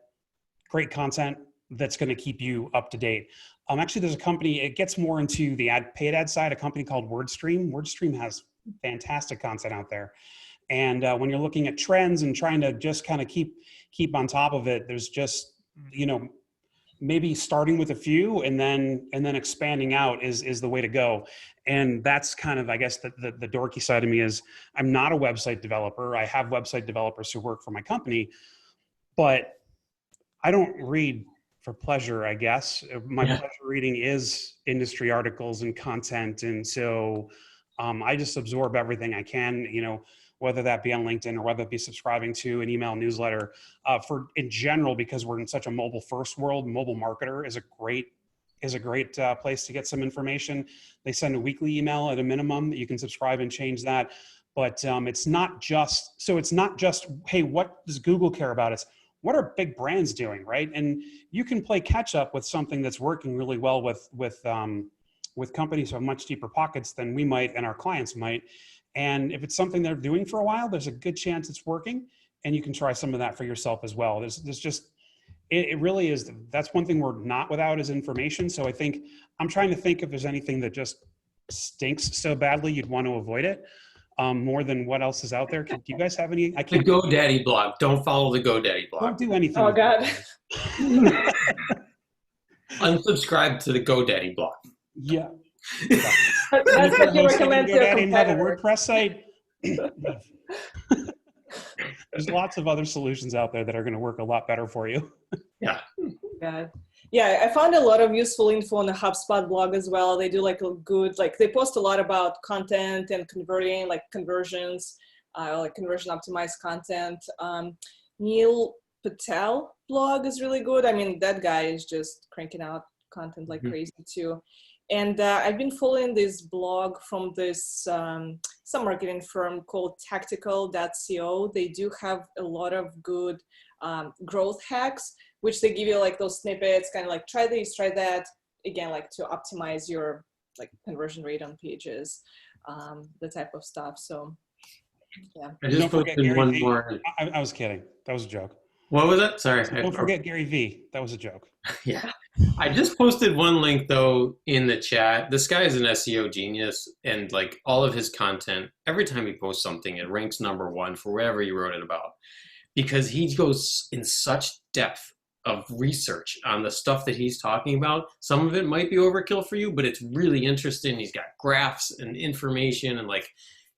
Speaker 3: great content that's going to keep you up to date. Actually, there's a company, it gets more into the paid ad side, a company called WordStream. WordStream has fantastic content out there. And when you're looking at trends and trying to just kind of keep on top of it, there's just maybe starting with a few and then expanding out is the way to go. And that's kind of, I guess, the dorky side of me is I'm not a website developer. I have website developers who work for my company, but I don't read for pleasure, I guess. My pleasure reading is industry articles and content. And so I just absorb everything I can, whether that be on LinkedIn or whether it be subscribing to an email newsletter in general, because we're in such a mobile first world. Mobile Marketer is a great place to get some information. They send a weekly email at a minimum. You can subscribe and change that. But it's not just, hey, what does Google care about? It's what are big brands doing, right? And you can play catch up with something that's working really well with companies who have much deeper pockets than we might and our clients might. And if it's something they're doing for a while, there's a good chance it's working, and you can try some of that for yourself as well. There's just, it really is, that's one thing we're not without is information. So I think I'm trying to think if there's anything that just stinks so badly you'd want to avoid it. More than what else is out there. Do you guys have any?
Speaker 2: The GoDaddy blog. Don't follow the GoDaddy blog.
Speaker 3: Don't do anything.
Speaker 4: Oh God.
Speaker 2: Unsubscribe to the GoDaddy blog.
Speaker 3: Yeah.
Speaker 4: That's what you recommend to your
Speaker 3: GoDaddy and have a
Speaker 4: competitor.
Speaker 3: WordPress site. There's lots of other solutions out there that are going to work a lot better for you.
Speaker 2: Yeah.
Speaker 4: Yeah, I found a lot of useful info on the HubSpot blog as well. They do they post a lot about content and converting, like conversions, like conversion optimized content. Neil Patel blog is really good. I mean, that guy is just cranking out content like crazy too. And I've been following this blog from this some marketing firm called tactical.co. They do have a lot of good growth hacks, which they give you like those snippets, kind of like try this, try that, again, like to optimize your like conversion rate on pages, the type of stuff. So yeah.
Speaker 2: I just posted one more.
Speaker 3: I was kidding. That was a joke.
Speaker 2: What was it? Sorry.
Speaker 3: Don't forget Gary V. That was a joke.
Speaker 2: Yeah. I just posted one link though in the chat. This guy is an SEO genius, and like all of his content, every time he posts something, it ranks #1 for whatever he wrote it about, because he goes in such depth of research on the stuff that he's talking about. Some of it might be overkill for you, but it's really interesting. He's got graphs and information, and like,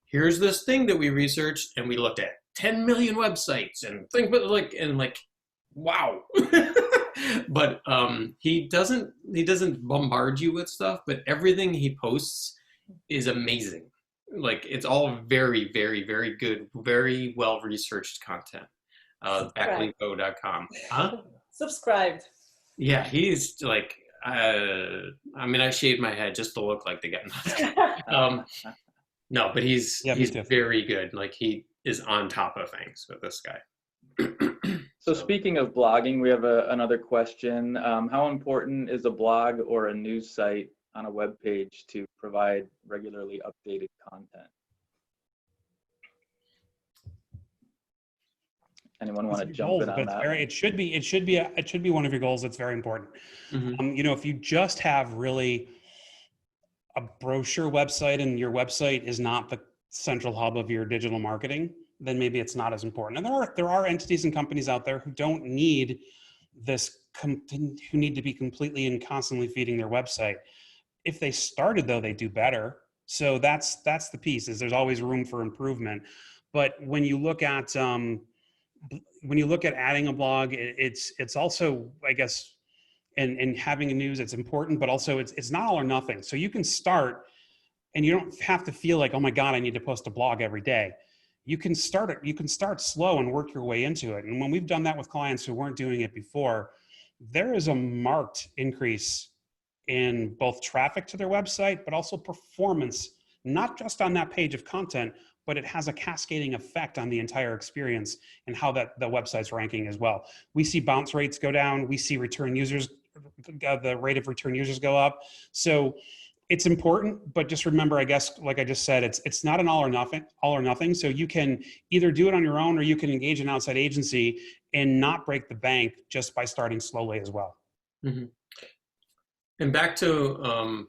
Speaker 2: here's this thing that we researched and we looked at 10 million websites and think, but like, and like, wow. But he doesn't bombard you with stuff, but everything he posts is amazing. Like, it's all very, very, very good, very well researched content. Backlinko.com. Huh?
Speaker 4: Subscribed.
Speaker 2: Yeah, he's like, I mean, I shaved my head just to look like the guy. No, but he's very good. Like, he is on top of things with this guy.
Speaker 1: So speaking of blogging, we have another question. How important is a blog or a news site on a web page to provide regularly updated content? Anyone want to jump in on that?
Speaker 3: It should be one of your goals. It's very important.
Speaker 2: Mm-hmm.
Speaker 3: If you just have really a brochure website and your website is not the central hub of your digital marketing, then maybe it's not as important. And there are entities and companies out there who don't need this, who need to be completely and constantly feeding their website. If they started though, they do better. So that's the piece, is there's always room for improvement. But when you look at adding a blog, it's also, I guess, and having a news, it's important, but also it's not all or nothing. So you can start, and you don't have to feel like, oh my God, I need to post a blog every day. You can start slow and work your way into it. And when we've done that with clients who weren't doing it before, there is a marked increase in both traffic to their website, but also performance, not just on that page of content, but it has a cascading effect on the entire experience and how the website's ranking as well. We see bounce rates go down. We see the rate of return users go up. So it's important, but just remember, I guess, like I just said, it's not an all or nothing. So you can either do it on your own, or you can engage an outside agency and not break the bank just by starting slowly as well.
Speaker 2: Mm-hmm. And back to,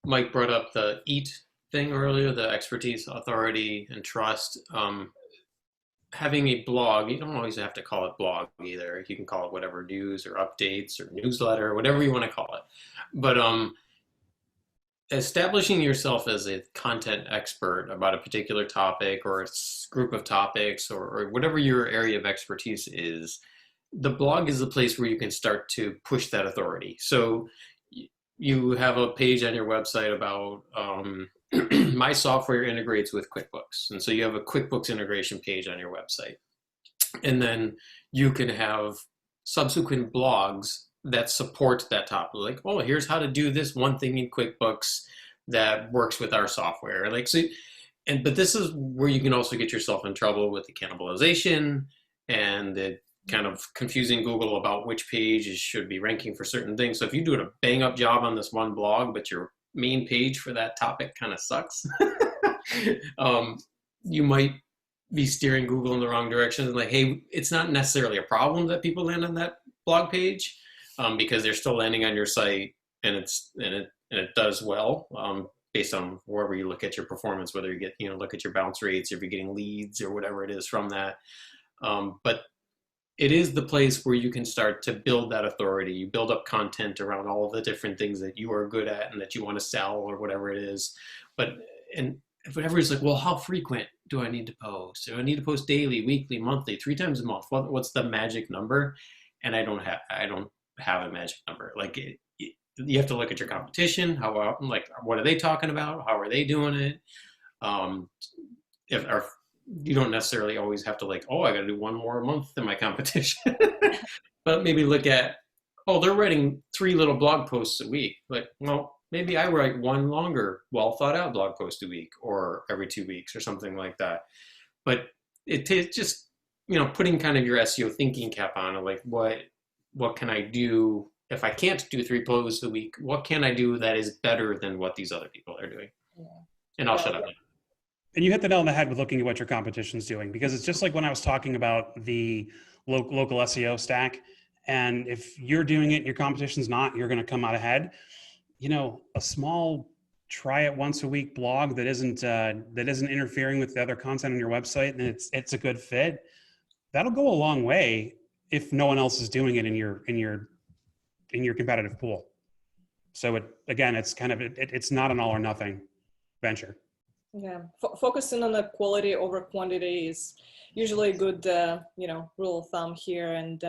Speaker 2: Mike brought up the EAT thing earlier, the expertise, authority, and trust. having a blog, you don't always have to call it blog either. You can call it whatever, news or updates or newsletter, whatever you want to call it. But establishing yourself as a content expert about a particular topic or a group of topics or whatever your area of expertise is, the blog is the place where you can start to push that authority. So you have a page on your website about my software integrates with QuickBooks. And so you have a QuickBooks integration page on your website. And then you can have subsequent blogs that support that topic. Like, oh, here's how to do this one thing in QuickBooks that works with our software. Like, so, but this is where you can also get yourself in trouble with the cannibalization and the kind of confusing Google about which pages should be ranking for certain things. So if you do a bang up job on this one blog, but your main page for that topic kind of sucks, you might be steering Google in the wrong direction. Like, hey, it's not necessarily a problem that people land on that blog page because they're still landing on your site and it does well based on wherever you look at your performance, whether you get, look at your bounce rates, if you're getting leads or whatever it is from that. But it is the place where you can start to build that authority. You build up content around all of the different things that you are good at and that you want to sell or whatever it is. And everybody's like, well, how frequent do I need to post? Do I need to post daily, weekly, monthly, 3 times a month? What's the magic number? And I don't have a magic number. Like you have to look at your competition. What are they talking about? How are they doing it? You don't necessarily always have to I got to do one more a month than my competition. But maybe look at, they're writing 3 little blog posts a week. Like, well, maybe I write one longer, well thought out blog post a week or every 2 weeks or something like that. But it just, putting kind of your SEO thinking cap on, like what can I do if I can't do 3 posts a week? What can I do that is better than what these other people are doing? Yeah. And I'll shut up now.
Speaker 3: And you hit the nail on the head with looking at what your competition's doing, because it's just like when I was talking about the local SEO stack. And if you're doing it and your competition's not, you're going to come out ahead. A small try it once a week blog that isn't interfering with the other content on your website and it's a good fit, that'll go a long way if no one else is doing it in your competitive pool. So it's not an all or nothing venture.
Speaker 4: Yeah, focusing on the quality over quantity is usually a good, rule of thumb here. And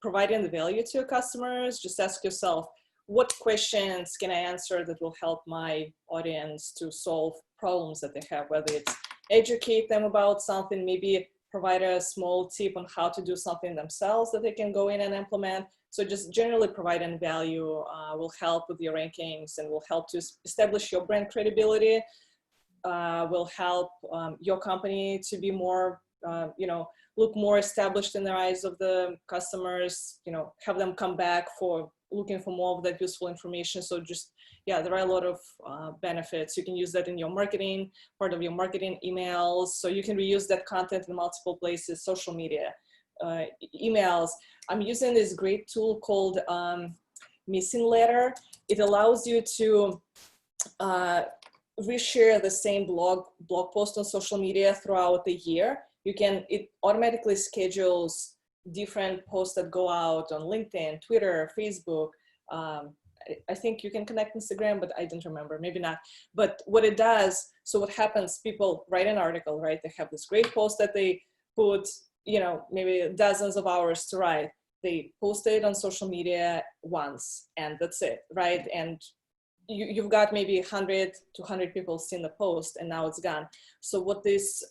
Speaker 4: providing the value to your customers, just ask yourself, what questions can I answer that will help my audience to solve problems that they have, whether it's educate them about something, maybe provide a small tip on how to do something themselves that they can go in and implement. So just generally providing value will help with your rankings and will help to establish your brand credibility. Will help your company to be more, look more established in the eyes of the customers, have them come back for looking for more of that useful information. So just, there are a lot of benefits. You can use that in your marketing, part of your marketing emails. So you can reuse that content in multiple places, social media, emails. I'm using this great tool called Missing Letter. It allows you to reshare the same blog post on social media throughout the year. It automatically schedules different posts that go out on LinkedIn, Twitter, Facebook. I think you can connect Instagram, but I don't remember, maybe not. But what it does, so what happens, people write an article, right? They have this great post that they put, maybe dozens of hours to write. They post it on social media once and that's it, right? And you've got maybe 100 to 100 people seen the post and now it's gone. So what this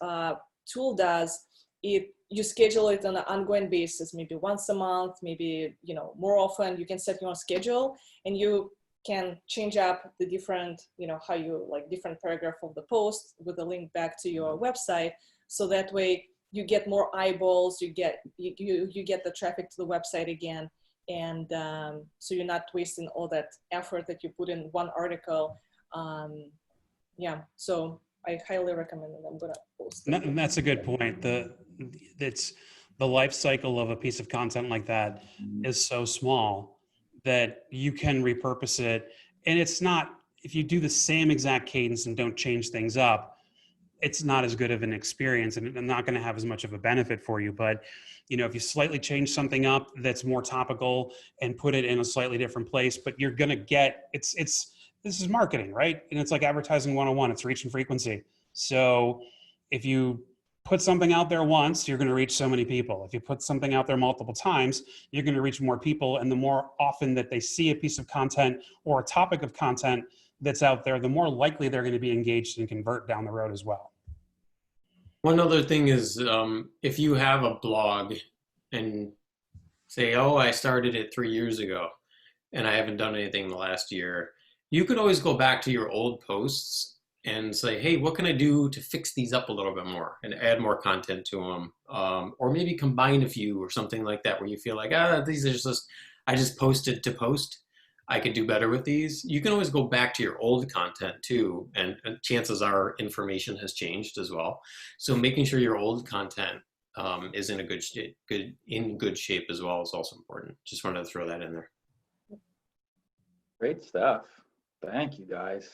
Speaker 4: tool does, you schedule it on an ongoing basis, maybe once a month, maybe more often. You can set your own schedule and you can change up the different, how you like different paragraph of the post with a link back to your website. So that way you get more eyeballs, you get the traffic to the website again. And so you're not wasting all that effort that you put in one article. So I highly recommend it. I'm gonna post it.
Speaker 3: And that's a good point. The life cycle of a piece of content like that is so small that you can repurpose it. And it's not, if you do the same exact cadence and don't change things up, it's not as good of an experience and not going to have as much of a benefit for you. But, you know, if you slightly change something up that's more topical and put it in a slightly different place, but you're going to get, this is marketing, right? And it's like advertising 101, it's reach and frequency. So if you put something out there once, you're going to reach so many people. If you put something out there multiple times, you're going to reach more people. And the more often that they see a piece of content or a topic of content that's out there, the more likely they're going to be engaged and convert down the road as well.
Speaker 2: One other thing is, if you have a blog and say, oh, I started it 3 years ago and I haven't done anything the last year, you could always go back to your old posts and say, hey, what can I do to fix these up a little bit more and add more content to them? Or maybe combine a few or something like that where you feel like, these are just, I just posted to post. I could do better with these. You can always go back to your old content too, and chances are information has changed as well. So making sure your old content is in a good shape as well is also important. Just wanted to throw that in there.
Speaker 1: Great stuff. Thank you, guys.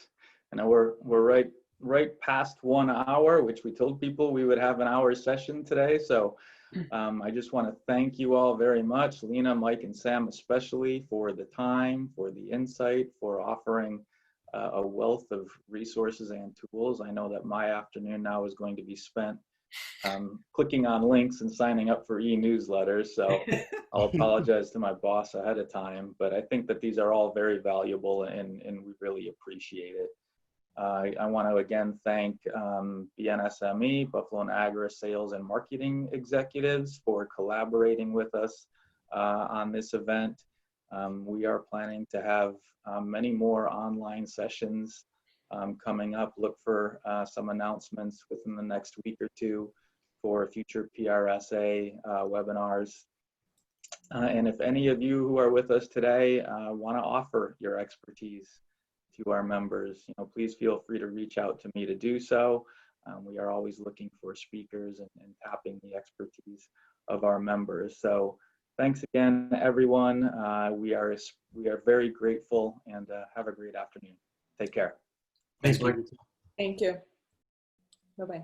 Speaker 1: I know we're right past 1 hour, which we told people we would have an hour session today. So I just want to thank you all very much, Lena, Mike, and Sam especially, for the time, for the insight, for offering a wealth of resources and tools. I know that my afternoon now is going to be spent clicking on links and signing up for e-newsletters. So I'll apologize to my boss ahead of time, but I think that these are all very valuable and we really appreciate it. I want to again thank BNSME, Buffalo Niagara Sales and Marketing Executives, for collaborating with us on this event. We are planning to have many more online sessions coming up. Look for some announcements within the next week or two for future PRSA webinars. And if any of you who are with us today want to offer your expertise to our members, please feel free to reach out to me to do so. We are always looking for speakers and tapping the expertise of our members. So thanks again, everyone. We are very grateful, and have a great afternoon. Take care.
Speaker 2: Thanks, Mike.
Speaker 4: Thank you. Bye-bye.